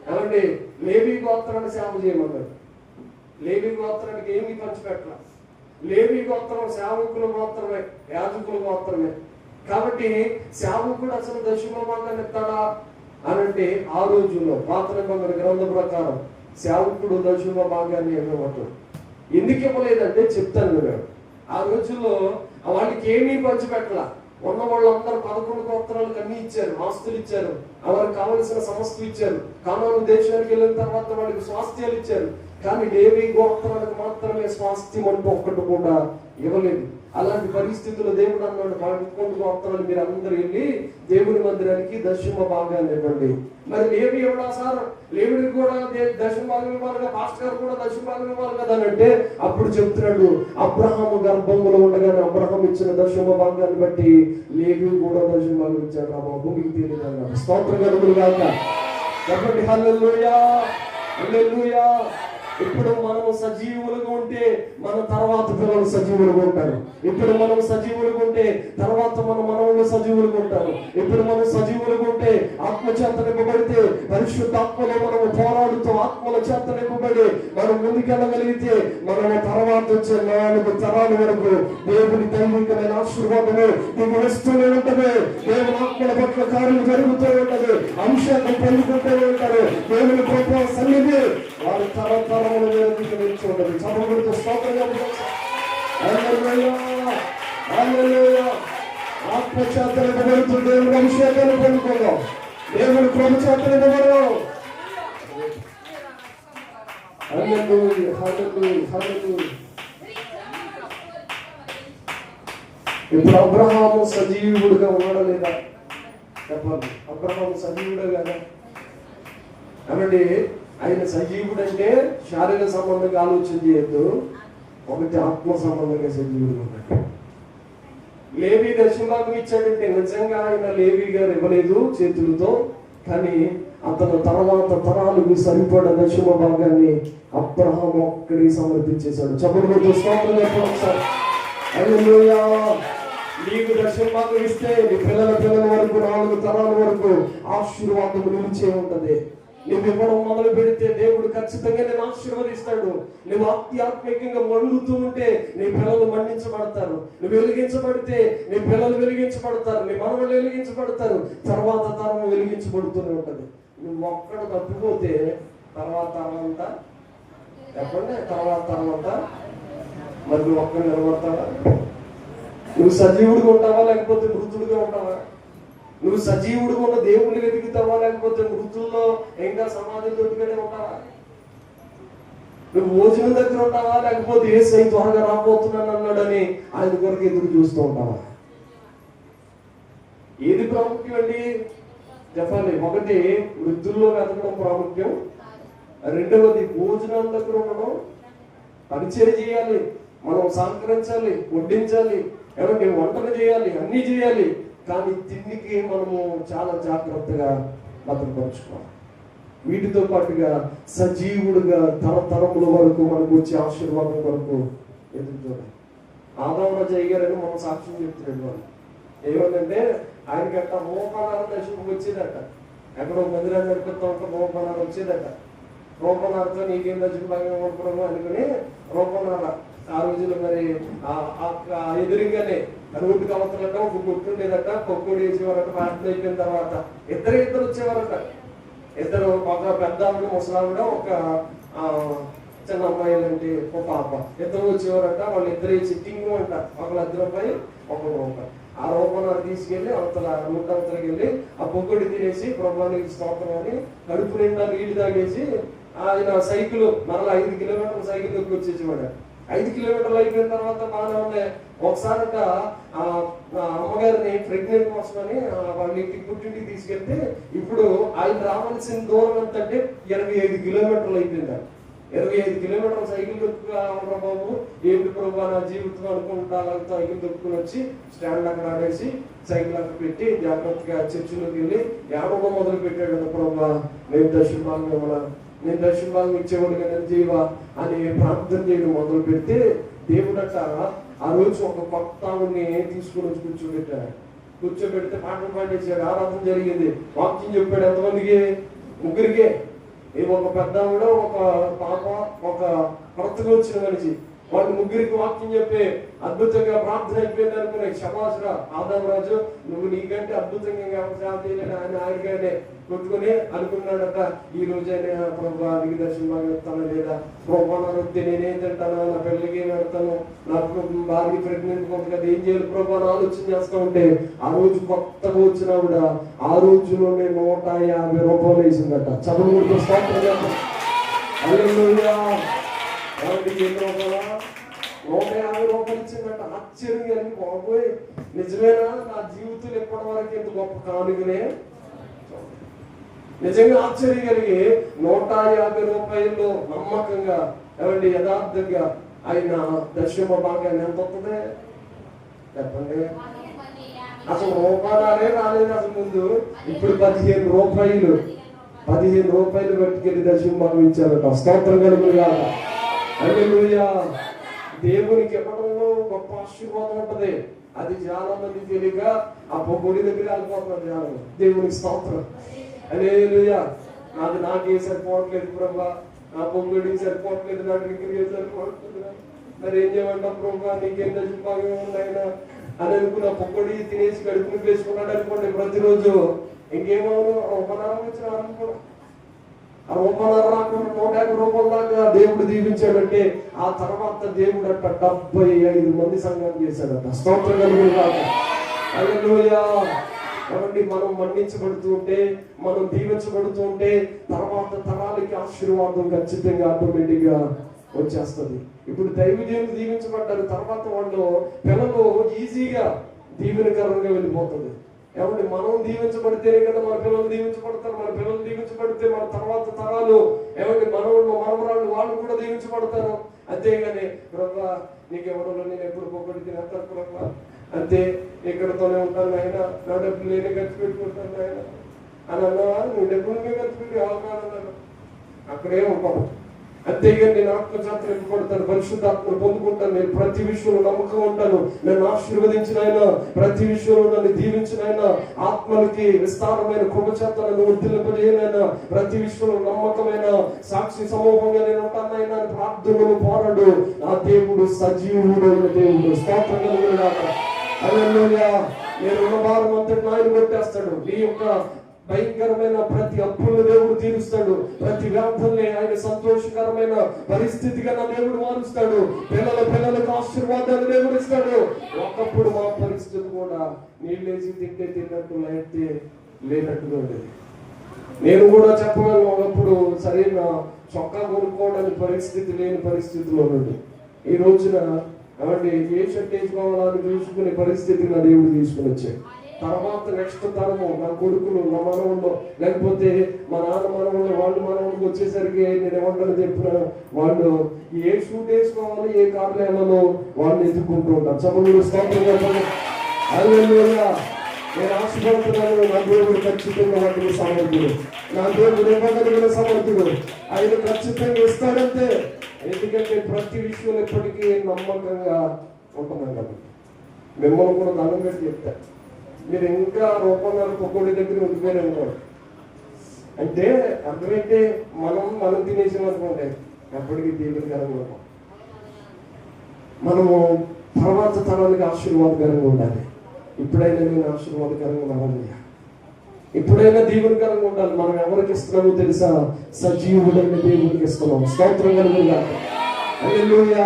ఏమండి లేవి గోత్రాన్ని సేవ చేయమన్నాడు. లేవి గోత్రానికి ఏమి పంచిపెట్టాల. లేవి గోత్రం సేవకులు మాత్రమే, యాజకులు మాత్రమే. కాబట్టి సేవకుడు అసలు దశమ భాగాన్ని ఇస్తాడా అని అంటే ఆ రోజుల్లో పాత నిబంధన గ్రంథం ప్రకారం సేవకుడు దశమ భాగాన్ని ఇవ్వవచ్చు. ఎందుకు ఇవ్వలేదంటే చెప్తాను నేను. ఆ రోజుల్లో వాళ్ళకి ఏమీ పంచిపెట్టాల. ఉన్న వాళ్ళందరూ 11 గోత్రాలకు అన్ని ఇచ్చారు, ఆస్తులు ఇచ్చారు, వారికి కావలసిన సమస్యలు ఇచ్చారు. కానాను దేశానికి వెళ్ళిన తర్వాత వాళ్ళకి స్వాస్థ్యాలు ఇచ్చారు. కానీ లేవి గోత్రాలకు మాత్రమే స్వాస్థ్యం అంటూ ఒక్కటి కూడా ఇవ్వలేదు. అలాంటి పరిస్థితుల్లో దేవుడు అన్నాడు, 11 గోత్రాలు మీరు అందరూ వెళ్ళి దేవుని మందిరానికి దశమ భాగాన్ని ఇవ్వండి. మరి లేవి ఎవడా సార్? లేవిడికి కూడా దశమ భాగం ఇవ్వాలి కదా, పాస్టర్ గారు కూడా దశమ భాగం ఇవ్వాలి కదా అని అంటే అప్పుడు చెప్తున్నాడు, అబ్రహాము గర్భంలో ఉండగానే అబ్రహాం ఇచ్చిన దశమ భాగాన్ని బట్టి లేవి కూడా దశమ భాగం ఇచ్చాడు. ఆ బాబు మీకు తెలియదు అన్నాడు. స్తోత్రం కలుగును గాక. చెప్పండి హల్లెలూయా, హల్లెలూయా. ఇప్పుడు మనం సజీవులుగా ఉంటే మన తర్వాత పిల్లలు సజీవులుగా ఉంటారు. ఇప్పుడు మనం సజీవులుగా ఉంటే తర్వాత మన మనవులు సజీవులుగా ఉంటారు. ఇప్పుడు మనం సజీవులుగా ఉంటే ఆత్మచేత నింపబడితే పరిశుద్ధాత్మలో మనము పోరాడుతూ ఆత్మల చేత నింపబడి మనం ముందుకెళ్ళగలిగితే మనం తర్వాత వచ్చే 4 తరాల వరకు దేవుని దైవికమైన ఆశీర్వాదము నీకు వస్తూనే ఉంటది. దేవుని ఆత్మల పట్ల కార్యం జరుగుతూ ఉంటది. అంశాన్ని పొందుకుంటూ ఉంటారు. దేవుని కృప సన్నిధి వారి తరతరములు నిలిచిపోతుంది. చదువుకుంటూ స్తోత్రం. ఆత్మచేతలు నిలబడుతూ దేవుని అభిషేకాన్ని పొందుకుందాం. దేవుని కృప చేతలు నిలబడదాం. ఇప్పుడు అబ్రహాము సజీవుడుగా ఉన్నాడా లేదా చెప్పండి. అబ్రహాము సజీవుడే కదా అనండి. ఆయన సజీవుడు అంటే శారీరక సంబంధంగా ఆలోచన చేయొద్దు, ఒకటి ఆత్మ సంబంధంగా సజీవుడు ఉన్నట్టు. లేవి దశమభాగం ఇచ్చాడంటే నిజంగా ఆయన లేవి గారు ఇవ్వలేదు చేతులతో, కానీ అతను తర్వాత తరాలకు సరిపడ దశమ భాగాన్ని అబ్రహాం ఒక్కడికి సమర్పించేశాడు. చప్పటితో స్తోత్రం చెప్పండి ఒకసారి. హల్లెలూయా. నీకు దశమ భాగం ఇస్తే నీ పిల్లల వరకు 4 తరాల వరకు ఆశీర్వాదం నిలిచే ఉంటది. నువ్వు ఇవ్వడం మొదలు పెడితే దేవుడు ఖచ్చితంగా నేను ఆశీర్వదిస్తాడు. నువ్వు ఆధ్యాత్మికంగా మండుతూ ఉంటే నీ పిల్లలు మండించబడతారు. నువ్వు వెలిగించబడితే నీ పిల్లలు వెలిగించబడతారు, నీ మనవలు వెలిగించబడతారు, తర్వాత తరం వెలిగించబడుతూనే ఉంటది. నువ్వు ఒక్కడ తప్పిపోతే తర్వాత తరం అంతా చెప్పండి, తర్వాత తరం అంతా మరి నువ్వు ఒక్కడ నిలబడతావా? నువ్వు సజీవుడిగా ఉంటావా లేకపోతే మృతుడిగా ఉంటావా? నువ్వు సజీవుడుగా ఉన్న దేవుణ్ణి వెతుకుతావా లేకపోతే మృతుల్లో ఇంకా సమాధి దొరికనే ఉంటావా? నువ్వు భోజనం దగ్గర ఉంటావా లేకపోతే యేసయ్య త్వరగా రాబోతున్నాను అన్నాడని ఆయన కొరకు ఎదురు చూస్తూ ఉంటావా? ఏది ప్రాముఖ్యం అండి చెప్పాలి. ఒకటి వృద్ధుల్లో వెతకడం ప్రాముఖ్యం, రెండవది భోజనం దగ్గర ఉండడం, పరిచయం చేయాలి, మనం సహకరించాలి, వడ్డించాలి, ఏమంటే వంటలు చేయాలి, అన్ని చేయాలి. కానీ తిండికి మనము చాలా జాగ్రత్తగా భద్రపరుచుకోవాలి. వీటితో పాటుగా సజీవుడుగా తరతరముల వరకు మనకు వచ్చే ఆశీర్వాదం వరకు ఎదురు చూడాలి. ఆదామరాజయ్య గారని మనం సాక్ష్యం చెప్తున్నాడు. వాళ్ళు ఏమంటే ఆయనకట్ట రూపనార దశకు వచ్చేదట. ఎక్కడో మందిరాన్ని నడిపిస్తా ఉంటే రూపనార వచ్చేదట. రూపనారతో నీకేం దశకు బాగా అనుకున్నాము అనుకుని రూపనార ఆ రోజుల్లో మరి ఎదురుగానే రోడ్డుకి అవతలట ఒక కొట్టు ఉండేదట. కొక్కుడు వేసేవారట. ప్రార్థన అయిపోయిన తర్వాత ఇద్దరు వచ్చేవారట. ఇద్దరు ఒక పెద్ద ఆవిడ ముసలావిడ, ఒక చిన్న అమ్మాయిలు అంటే ఒక పాప, ఇద్దరు వచ్చేవారట. వాళ్ళు ఇద్దరు సిట్టింగ్ అంట, ఒకళ్ళు ₹10 ఒకళ్ళు రూపాయి. ఆ రూపణాన్ని తీసుకెళ్ళి అవతలకి వెళ్ళి ఆ పొగ్గుడి తినేసి ప్రభువానికి స్తోత్రం అని కడుపు నిండా నీళ్లు తాగేసి ఆయన సైకిల్ మరలా 5 కిలోమీటర్ల సైకిల్ దొరికి వచ్చేసేవాడు. 5 కిలోమీటర్లు అయిపోయిన తర్వాత బాగానే ఉన్నాయి. ఒకసారి అమ్మగారిని ప్రెగ్నెంట్ కోసమని వాళ్ళ ఇంటికి పుట్టింటికి తీసుకెళ్తే ఇప్పుడు ఆయన రావాల్సిన దూరం ఎంత అంటే 25 కిలోమీటర్లు అయిపోయింది. 25 కిలోమీటర్ల సైకిల్ దొక్కురా బాబు, ఏంటి ప్రభా నా జీవితం అనుకుంటా సైకిల్ దొక్కుని వచ్చి స్టాండ్ అక్కడ ఆడేసి సైకిల్ అక్కడ పెట్టి జాగ్రత్తగా చర్చిలోకి వెళ్ళి ఏడవ మొదలు పెట్టాడు. ప్రభా నేను దర్శన భాగం ఇచ్చేవాడు కదా జీవా అని ప్రార్థన చేయడం మొదలు పెడితే దేవుడట ఆ రోజు ఒక కొత్త ఆవిడ్ని తీసుకుని వచ్చి కూర్చోబెడితే పాటలు పాడేసాడు. ఆరాధన జరిగింది. వాక్యం చెప్పాడు. ఎంతమందికి? 3కే. ఒక పెద్ద ఆవిడ, ఒక పాప, ఒక కొత్తగా వచ్చిన మనిషి. వాళ్ళు 3కి వాక్యం చెప్పి అద్భుతంగా ప్రార్థన అయిపోయింది అనుకున్నాయి. శబాసురా ఆదామరాజు, నువ్వు నీకంటే అద్భుతంగా ఆయన ఆయనగానే కొట్టుకుని అనుకున్నాడట. ఈ రోజైనా ప్రభా నీకు దర్శనం చెప్తాను లేదా ప్రభా నా వృత్తి నేనేం తింటాను, నా పెళ్ళికి ఏం పెడతాను, నాకు భార్య ప్రెగ్నెంట్ కొంత కదా ఏం చేయాలి ప్రభా ఆలోచన చేస్తూ ఉంటే ఆ రోజు కొత్తగా వచ్చినా కూడా ఆ రోజులోనే 150 రూపాయలు వేసిందట. చదువుకుంటూ స్తోత్రం. హల్లెలూయా. 150 రూపాయలు ఇచ్చిందట. ఆశ్చర్యం కలిగి బాబోయ్ నిజమేనా, నా జీవితంలో ఎప్పటి వరకు ఎంత గొప్ప కానుకనే. నిజంగా ఆశ్చర్యం కలిగి 150 రూపాయలు నమ్మకంగా ఏమండి యథార్థంగా ఆయన దర్శన భాగాన్ని ఎంత వస్తుంది చెప్పండి. అసలు రూపాయలే రాలేదు అసలు ముందు. ఇప్పుడు 15 రూపాయలు పట్టుకెళ్ళి దర్శన భాగం ఇచ్చారట. స్తోత్రం కలుగుగా. హల్లెలూయా. దేవునికి ఇవ్వడంలో గొప్ప ఆశీర్వాదం ఉంటది. అది చాలా మంది తెలియక ఆ పొగుడి దగ్గర వెళ్ళిపోతున్నారు జనం. దేవునికి స్తోత్రం. హల్లెలూయా. నాకే సరిపోవట్లేదు ప్రభా, నా పొగుడికి సరిపోవట్లేదు, నా డ్రింక్కి సరిపోవట్లేదు, మరి ఏం చేయమంటాం ప్రభా, నీకేం దర్శనం ఉన్నాయినా అని అనుకున్న పొగుడి తినేసి కడుపుని వేసుకున్నాడు అనుకోండి ప్రతిరోజు. ఇంకేమవును రూపనారం వచ్చిన అనుకోవడం. ఆ రూపాయలు రాకుండా 150 రూపాయల దాకా దేవుడు దీవించాడంటే ఆ తర్వాత దేవుడు అట్ట 75 మంది సంఘాన్ని చేశాడట. స్తోత్రం కలుగుగా. హల్లెలూయా. కాబట్టి మనం మన్నించబడుతూ ఉంటే, మనం దీవించబడుతూ ఉంటే తర్వాత తరాలకి ఆశీర్వాదం ఖచ్చితంగా ఆటోమేటిక్ గా వచ్చేస్తుంది. ఇప్పుడు దైవజనులు దీవించబడ్డారు, తర్వాత వాళ్ళు పిల్లలు ఈజీగా దీవెనకరంగా వెళ్ళిపోతుంది. ఏమంటే మనం దీవించబడితేనే కదా మన పిల్లలు దీవించబడతారు. మన పిల్లలు దీవించబడితే మన తర్వాత తరాలు ఏమంటే మనవరాళ్ళు వాళ్ళు కూడా దీవించబడతారు. అంతేగాని ప్రభా నీకెవరో నేను ఎప్పుడు పొగడి తినేస్తాను ప్రభా, అంతే ఇక్కడతోనే ఉంటాను ఆయన, నా డబ్బులు నేనే ఖర్చు పెట్టుకుంటాను ఆయన అని అన్నావా? నువ్వు డబ్బులు ఖర్చు పెట్టి అవకాశం అక్కడే ఉంటావు. అంతేగాని నేను ఆత్మశాస్త్రం నింపబడతాను, పరిశుద్ధాత్మను పొందుకుంటాను, నేను ప్రతి విషయంలో నమ్మకం ఉంటాను, నన్ను ఆశీర్వదించిన ఆయన, ప్రతి విషయంలో నన్ను దీవించిన ఆయన, ఆత్మలకి విస్తారమైన కృపచేత నన్ను వర్ధిల్లింపజేయనైనా, ప్రతి విషయంలో నమ్మకమైన సాక్షి సమూహంగా నేను ఉంటాను ఆయన అని ప్రార్థనలు పోరాడు. నా దేవుడు సజీవుడు దేవుడు. స్తోత్రం కలుగుగాక. హల్లెలూయా. నేను రుణభారం అంతటి ఆయన కొట్టేస్తాడు. నీ యొక్క భయంకరమైన ప్రతి అప్పులను దేవుడు తీరుస్తాడు. ప్రతి వ్యాధుల్ని ఆయన సంతోషకరమైన పరిస్థితిగా నా దేవుడు మారుస్తాడు. పిల్లలకు ఆశీర్వాదాలు దేవుడు ఇస్తాడు. ఒకప్పుడు మా పరిస్థితి కూడా నీళ్ళేసి తింటే తిన్నట్టు అయితే లేనట్టుగా ఉండేది. నేను కూడా చెప్పగలను, ఒకప్పుడు సరైన చొక్కా కొనుక్కోవడానికి పరిస్థితి లేని పరిస్థితిలో నుండి ఈ రోజున ఏమంటే ఏ షర్ట్ వేసుకోవాలని చూసుకునే పరిస్థితి నా దేవుడు తీసుకుని వచ్చాడు. తర్వాత నెక్స్ట్ తరము నా కొడుకులు, నా మనవుల్లో, లేకపోతే మా నాన్న మనవులు, వాళ్ళు మనవులకు వచ్చేసరికి నేను ఏమంటాను చెప్పిన వాళ్ళు ఏ షూట్ వేసుకోవాలి, ఏ కార్యాలలో వాళ్ళు ఎదుర్కొంటూ ఉంటారు. చదువులు స్తోత్రం. హల్లెలూయా. నేను ఆశపడుతున్నాను, నా దేవుడు ఖచ్చితంగా వాటిని సమర్థుడు, నా దేవుడు ఇవ్వగలిగిన సమర్థుడు, ఆయన ఖచ్చితంగా ఇస్తాడంతే. ఎందుకంటే ప్రతి విషయంలో ఎప్పటికీ నమ్మకంగా ఉంటున్నాను కాబట్టి మిమ్మల్ని కూడా దండం పెట్టి చెప్తాను. మీరు ఇంకా రూపంగా ఒక్కొక్కడి దగ్గర ఉండిపోయారు అనుకోండి అంటే అర్థమైతే మనం తినేసాం అనుకోండి ఎప్పటికీ దీవెనకరంగా ఉంటాం. మనము తర్వాత తరానికి ఆశీర్వాదకరంగా ఉండాలి. ఇప్పుడైనా నేను ఆశీర్వాదకరంగా ఉండాలి, ఇప్పుడైనా దీవెనకరంగా ఉండాలి. మనం ఎవరికి ఇస్తున్నామో తెలుసా? సజీవుడైన దేవుడికి ఇస్తున్నాం. స్తోత్రం కలుగుగాక. హల్లెలూయా.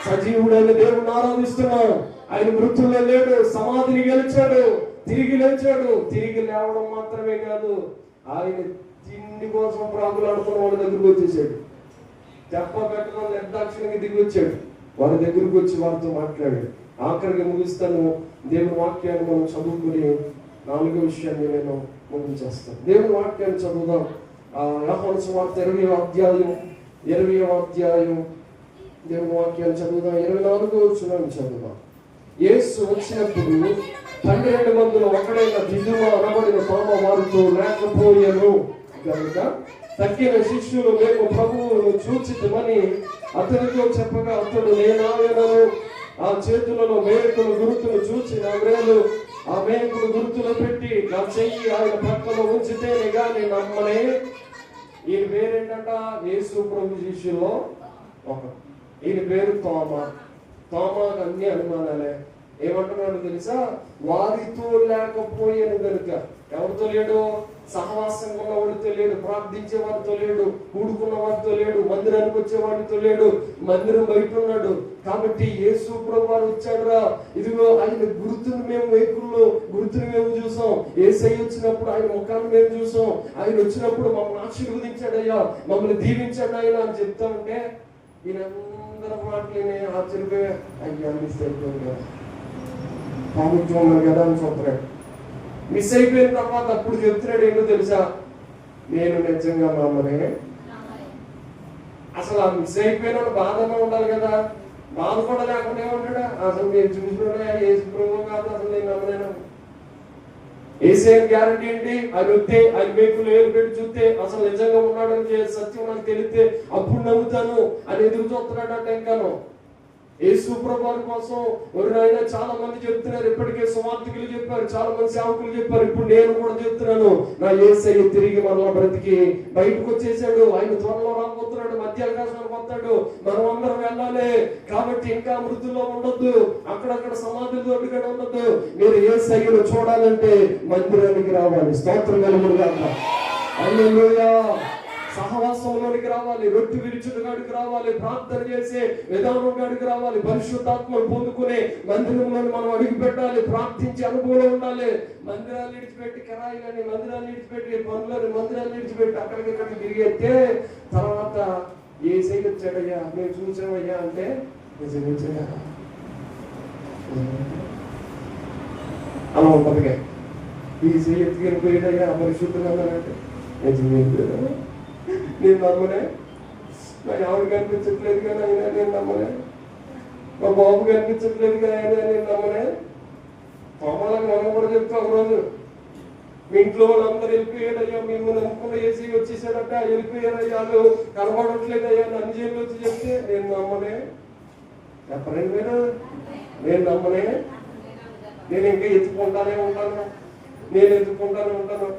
సజీవుడైన దేవుడిని ఆరాధిస్తున్నాం. ఆయన మృతుల్లో లేడు, సమాధిని గెలిచాడు, తిరిగి లేచాడు. తిరిగి లేవడం మాత్రమే కాదు, ఆయన తిండి కోసం ప్రాకులాడుతున్న వాళ్ళ దగ్గరకు వచ్చేసాడు. చెప్ప పెట్టడం నిర్దాక్షిణ్యంగా దిగి వచ్చాడు. వారి దగ్గరకు వచ్చి వారితో మాట్లాడాడు. ఆఖరికి ముగిస్తాను. దేవుని వాక్యాన్ని మనం చదువుకుని 4వ విషయాన్ని నేను ముగించేస్తాను. దేవుని వాక్యాన్ని చదువుదాం. యోహాను సువార్త 20వ అధ్యాయం దేవుని వాక్యాన్ని చదువుదాం. 24వ వచనాన్ని చదువుదాం. యేసు వచ్చినప్పుడు 12 మందిలో ఒకడైన దిదుమ అనబడిన తోమ వారితో లేకపోయాను కనుక తక్కిన శిష్యులు మేము ప్రభువును చూచితమని అతనితో చెప్పగా అతడు నేనాయనను, ఆ చేతులలో మేకుల గుర్తులు చూచి నా వేలు ఆ మేకుల గుర్తులు పెట్టి నా చెయ్యి ఆయన పక్కన ఉంచితేనే గాని నమ్మనే. ఈయన పేరేంటంట? యేసు ప్రభు శిష్యుల్లో ఒకడు. ఈయన పేరు తోమా. తోమాకు అన్ని అనుమానాలే. ఏమంటున్నాడు తెలుసా? వారితో లేకపోయాను కనుక. ఎవరితో లేడు? సహవాసం ఉన్నవాడితో లేడు, ప్రార్థించే వాడితో లేడు, కూడుకున్న వాడితో లేడు, మందిరానికి వచ్చే వాడితో లేడు, మందిరం బయట ఉన్నాడు. కాబట్టి యేసు ప్రభు వారు వచ్చాడురా, ఇదిగో ఆయన గుర్తును మేము వేకుల్లో గుర్తుని మేము చూసాం. యేసయ్య వచ్చినప్పుడు ఆయన ముఖాన్ని మేము చూసాం. ఆయన వచ్చినప్పుడు మమ్మల్ని ఆశీర్వదించాడయ్యా, మమ్మల్ని దీవించాడు ఆయన అని చెప్తా ఉంటే ఈయనందరి మాటలని ఆశ్చర్యపోయా. అయ్యా మిస్ అయిపోయింది పాముత్వం కదా అని చూస్తున్నాడు. మిస్ అయిపోయిన తర్వాత అప్పుడు చెప్తున్నాడు ఏంటో తెలుసా? నేను నిజంగా నమ్మనే. అసలు ఆ మిస్ అయిపోయిన బాధగా ఉండాలి కదా, బాధ కూడా లేకుండా ఏమంటాడా? అసలు నేను చూసినా యేసు ప్రభు కాదు, అసలు నేను నమ్మలేను. ఏసైన గ్యారంటీ ఏంటి? ఆయన వస్తే ఆయన మేకులు ఏలు పెట్టి చూస్తే అసలు నిజంగా ఉన్నాడని సత్యం నాకు తెలిస్తే అప్పుడు నమ్ముతాను అని ఎదురు చూస్తున్నాడంటే ఇంకాను. యేసు ప్రభువారి కోసం ఎవరైనా చాలా మంది చెప్తున్నారు. ఇప్పటికే సువార్థికులు చెప్పారు, చాలా మంది సేవకులు చెప్పారు. ఇప్పుడు నేను కూడా చెప్తున్నాను, నా యేసయ్య తిరిగి మనలో బ్రతికి బయటకు వచ్చేసాడు. ఆయన త్వరలో రాబోతున్నాడు, మధ్య ఆకాశానికి వస్తాడు, మనం అందరం వెళ్ళాలి. కాబట్టి ఇంకా మృతుల్లో ఉండొద్దు, అక్కడక్కడ సమాధుల తోటిగా ఉండొద్దు. మీరు యేసయ్యను చూడాలంటే మందిరానికి రావాలి. స్తోత్రం కలుగునుగాక. హల్లెలూయా. సహవాసంలోనికి రావాలి, రొట్టె విరుచుడు కాడికి రావాలి, ప్రార్థన చేసే విధానం కాడికి రావాలి, పరిశుద్ధాత్మను పొందుకునే మందిరంలో మనం అడుగు పెట్టాలి, ప్రార్థించే అనుభవం ఉండాలి. మందిరాలు విడిచిపెట్టి కిరాయిలని, మందిరాలు విడిచిపెట్టి పనులని, మందిరాలు విడిచిపెట్టి అక్కడికి తిరిగేస్తే తర్వాత ఏ సైడ్ వచ్చాడయ్యా మేము చూసామయ్యా అంటే నిజంగా అలా ఉంటుందిగా. ఈ సైడ్ ఎత్తుకెళ్ళి పోయేటయ్యా పరిశుద్ధంగా ఉన్నానంటే నిజంగా నేను నమ్మనే. నా ఎవరు కనిపించట్లేదు కానీ అయినా నేను నమ్మనే. మా బాబు కనిపించట్లేదు కానీ అయినా నేను నమ్మనే. మామూలుగా మనం కూడా చెప్తా ఒకరోజు మీ ఇంట్లో వాళ్ళందరూ వెళ్ళిపోయాడయ్యా, మేము నమ్ముకున్న ఏసీ వచ్చేసాడట, వెళ్ళిపోయారయ్యా, వాళ్ళు కనబడట్లేదయ్యా అన్ని జైలు వచ్చి చెప్తే నేను నమ్మనే. చెప్పలేదు మీరు, నేను నమ్మనే. నేను ఇంకా ఎత్తుకుంటానే ఉంటాను, నేను ఎత్తుకుంటానే ఉంటాను.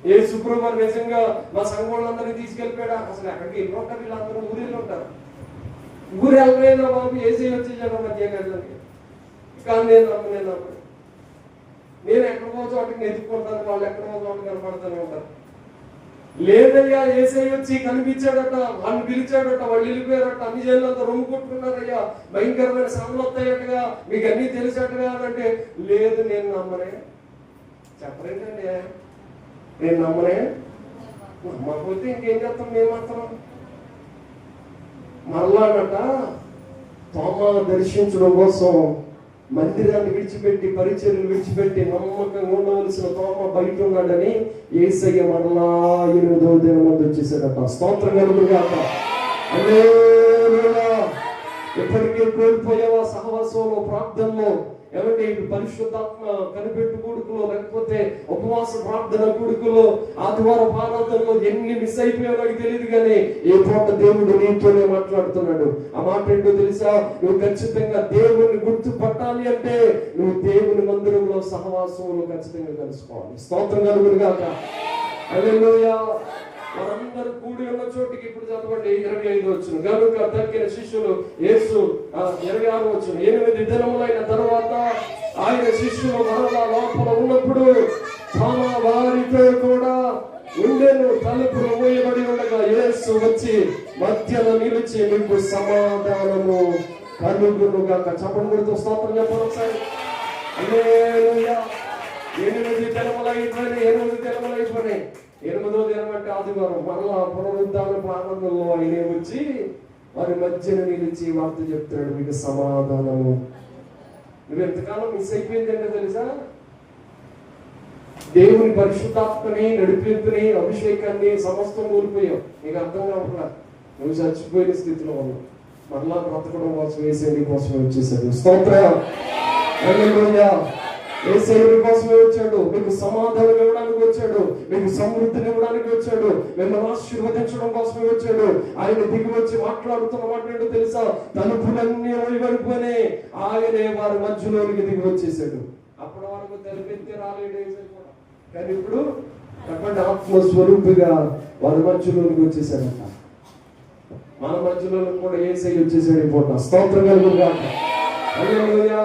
యేసు ప్రభువు నిజంగా మా సంఘం వాళ్ళందరినీ తీసుకెళ్ళిపోయాడా? అసలు ఎక్కడికి వెళ్ళి ఉంటారు వీళ్ళందరూ? ఊరిలో ఉంటారు. ఊరు వెళ్ళలేదా బాబు? ఏసీ వచ్చేసాడు మధ్యాహ్నానికి. కానీ నేను నమ్మలేదు. నేను ఎక్కడ పో చోటకి ఎత్తుకుంటాను, వాళ్ళు ఎక్కడ పో చోట కనపడుతూనే ఉంటారు. లేదయ్యా ఏసై వచ్చి కనిపించాడట, వాళ్ళు పిలిచాడట, వాళ్ళు వెళ్ళిపోయారట, అన్ని జైళ్ళంతా రొమ్ము కొట్టుకున్నారయ్యా, భయంకరమైన శ్రమలు వస్తాయటగా, మీకు అన్ని తెలిసేటగా అంటే లేదు నేను నమ్మనే. చెప్పలేదండి, నేను నమ్మనే. నమ్మకపోతే ఇంకేం చేస్తాం మేము మాత్రం. మరలానట తోమా దర్శించడం కోసం మందిరాన్ని విడిచిపెట్టి, పరిచర్యలు విడిచిపెట్టి నమ్మకంగా ఉండవలసిన తోమా బయట ఉన్నాడని యేసయ్య మరలా 8వ దినం ముందు వచ్చేసాడట. స్తోత్రం కలుగునుగాక. హల్లెలూయా. ఎప్పటికీ కోల్పోయావా సహవాసంలో, ప్రార్థనలో? ఏమంటే పరిశుద్ధాత్మ కనిపెట్టు కూడుకులో, లేకపోతే ఉపవాస ప్రార్థన కూడుకులో, ఆదివారం ఆరాధనలో ఎన్ని మిస్ అయిపోయావో నాకు తెలియదు కానీ ఏ పూట దేవుడు నీతోనే మాట్లాడుతున్నాడు. ఆ మాట ఏంటో తెలుసా? నువ్వు ఖచ్చితంగా దేవుని గుర్తుపట్టాలి అంటే నువ్వు దేవుని మందిరంలో సహవాసంలో ఖచ్చితంగా కలుసుకోవాలి. స్తోత్రం కలుగునుగాక. హల్లెలూయా. వారందరూ కూడి ఉన్న చోటికి ఇప్పుడు చదవండి 25 వచ్చును. గనుక తక్కిన శిష్యులు యేసు 26 వచ్చును. 8 దినములైన తర్వాత ఆయన శిష్యులు మరలా లోపల ఉన్నప్పుడు తమ వారితో కూడా ఉండెను. తలుపులు మూయబడి ఉండగా యేసు వచ్చి మధ్యలో నిలిచి మీకు సమాధానము కలుగునుగా. చప్పట్లు కొడుతూ స్తోత్రం చెప్పండి ఒకసారి. హల్లెలూయా. 8 దినములు అయిపోయినాయి. 8వ దినం అంటే ఆదివారం. మరలా పునరుద్ధాన ప్రారంభంలో ఆయన వచ్చి వారి మధ్యన నిలిచి వార్త చెప్తాడు, మీకు సమాధానము. నువ్వు ఎంతకాలం మిస్ అయిపోయిందంటే తెలుసా, దేవుని పరిశుద్ధాత్మని, నడిపింపుని, అభిషేకాన్ని సమస్తం కోల్పోయావు. నీకు అర్థం కావట్లా. నువ్వు చచ్చిపోయిన స్థితిలో ఉన్నావు. మరలా బ్రతకడం కోసం యేసయ్య కోసమే వచ్చేసాడు. స్తోత్రం. హల్లెలూయా. యేసయ్య కోసమే వచ్చాడు. మీకు సమాధానం ఇవ్వడానికి వచ్చాడు, మీకు సమృద్ధిని ఇవ్వడానికి వచ్చాడు, మిమ్మల్ని ఆశీర్వదించడం కోసమే వచ్చాడు. ఆయన దిగి వచ్చి మాట్లాడుతున్న మాట ఏంటో తెలుసా, తలుపులన్నీ వైవైపోయి ఆయనే వారి మధ్యలోనికి దిగి వచ్చేసాడు. అప్పటి వరకు తలుపెత్తి రాలేడు యేసయ్య కూడా, కానీ ఇప్పుడు చెప్పండి, ఆత్మస్వరూపిగా వారి మధ్యలోనికి వచ్చేసాడట. మన మధ్యలో కూడా యేసయ్య వచ్చేసాడు ఈ పూట. స్తోత్రం కలుగునుగా. హల్లెలూయా.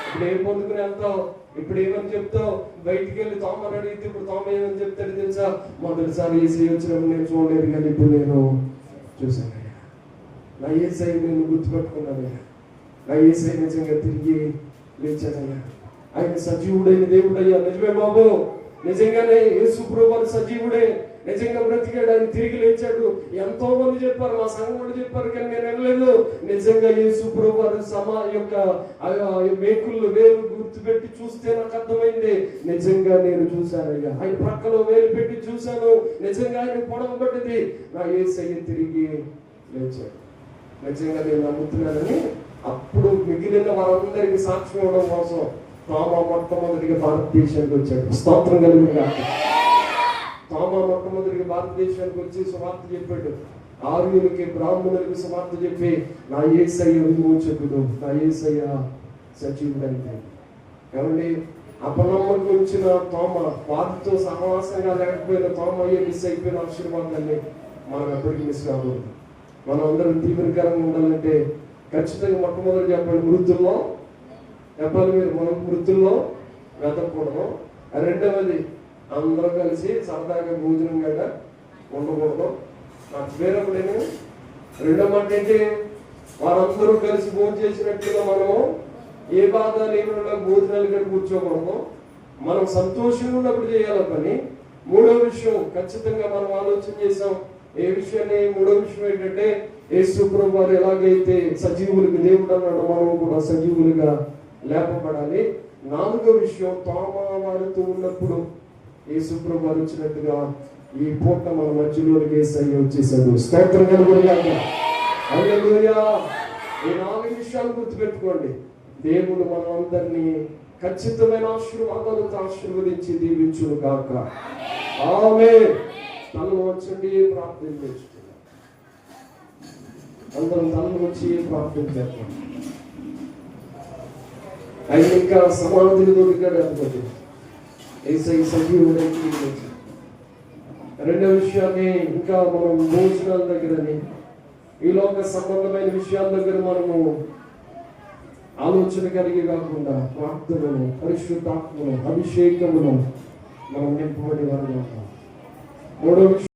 ఇప్పుడు ఏం పొందుకుని వెళ్తావు, ఇప్పుడు ఏమని చెప్తావు, బయటికి వెళ్ళి తోమని అడిగితే ఇప్పుడు తోమ ఏమని చెప్తాడు తెలుసా, మొదటిసారి యేసయ్య వచ్చినప్పుడు నేను చూడలేదు, కానీ ఇప్పుడు నేను చూశానయ్యా. నా యేసయ్య నేను గుర్తుపెట్టుకున్నానయ్యా. నా యేసయ్య నిజంగా తిరిగి లేచానయ్యా. ఆయన సజీవుడైన దేవుడయ్యా. నిజమే బాబు, నిజంగానే యేసు ప్రభువు సజీవుడే, నిజంగా బ్రతికాడు, ఆయన తిరిగి లేచాడు. ఎంతో మంది చెప్పారు, మా సంఘం కూడా చెప్పారు, కానీ నేను వినలేదు. నిజంగా యేసు ప్రభువు యొక్క మేకుల్లో వేలు గుర్తుపెట్టి చూస్తే నాకు అర్థమైంది, నిజంగా నేను చూశానయ్యా. ఆయన ప్రక్కలో వేలు పెట్టి చూశాను, నిజంగా ఆయన పొడవబడ్డది. నా యేసయ్య తిరిగి లేచాడు. నిజంగా నేను నమ్ముతున్నానని అప్పుడు మిగిలిన వారందరికీ సాక్ష్యం ఇవ్వడం కోసం తోమా మొట్టమొదటిగా భారతదేశానికి వచ్చాడు. స్తోత్రం కలుగునుగా. తోమా మొట్టమొదటిగా భారతదేశానికి వచ్చి సువార్త చెప్పాడు. ఆర్యులకి, బ్రాహ్మణులకి సువార్త చెప్పి నా యేసయ్య విమోచకుడు, నా యేసయ్య సజీవుడైతే. ఏమండి, అపనమ్మకు వచ్చిన తోమ, వారితో సహవాసంగా లేకపోయిన తోమ మిస్ అయిపోయిన ఆశీర్వాదాన్ని మనం ఎప్పటికీ మిస్ కాకూడదు. మనం అందరం తీవ్రకరంగా ఉండాలంటే ఖచ్చితంగా మొట్టమొదటి చెప్పండి, మృతుల్లో చెప్పాలి. మనం మృతుల్లో వెతకూడదు. రెండవది, అందరూ కలిసి సరదాగా భోజనం గడ్డ ఉండకూడదు. నాకు వేరప్పుడేను. రెండో మాట ఏంటి, వారందరూ కలిసి భోజనం చేసినట్లుగా మనము ఏ బాధ లేని భోజనాలు గడ్డ కూర్చోకూడదు. మనం సంతోషంగా ఉన్నప్పుడు చేయాలి పని. మూడో విషయం ఖచ్చితంగా మనం ఆలోచన చేసాం. ఏ విషయాన్ని? మూడో విషయం ఏంటంటే, యేసు ప్రభువు వారు ఎలాగైతే సజీవులకు దేవుడు అన్నాడు, మనం కూడా సజీవులుగా లేపబడాలి. నాలుగో విషయం, తోమా వాడుతూ ఉన్నప్పుడు యేసు ప్రభువు వారు వచ్చినట్టుగా ఈ పూట మన మధ్యలోకి యేసయ్య వచ్చేసాడు. స్తోత్రం కలుగునుగా. హల్లెలూయా. ఈ 4 విషయాలు గుర్తుపెట్టుకోండి. దేవుడు మనందరినీ ఖచ్చితమైన ఆశీర్వాదాలతో ఆశీర్వదించి దీవించును గాక. ఆమేన్. తనను వచ్చండి, ప్రార్థన చేసుకున్నాం. అందరం తనను వచ్చి ప్రార్థన చేద్దాం. ఆయన ఇంకా సమాధిని దొరికాడు అనుకోండి, యేసయ్య సజీవుడైతే. రెండో విషయాన్ని, ఇంకా మనం భోజనాల దగ్గరని, ఈ లోక సంబంధమైన విషయాల దగ్గర మనము ఆలోచన కలిగి కాకుండా ప్రార్థనను, పరిశుద్ధాత్మను, అభిషేకమును మనం నింపబడి వారు. మూడో విషయం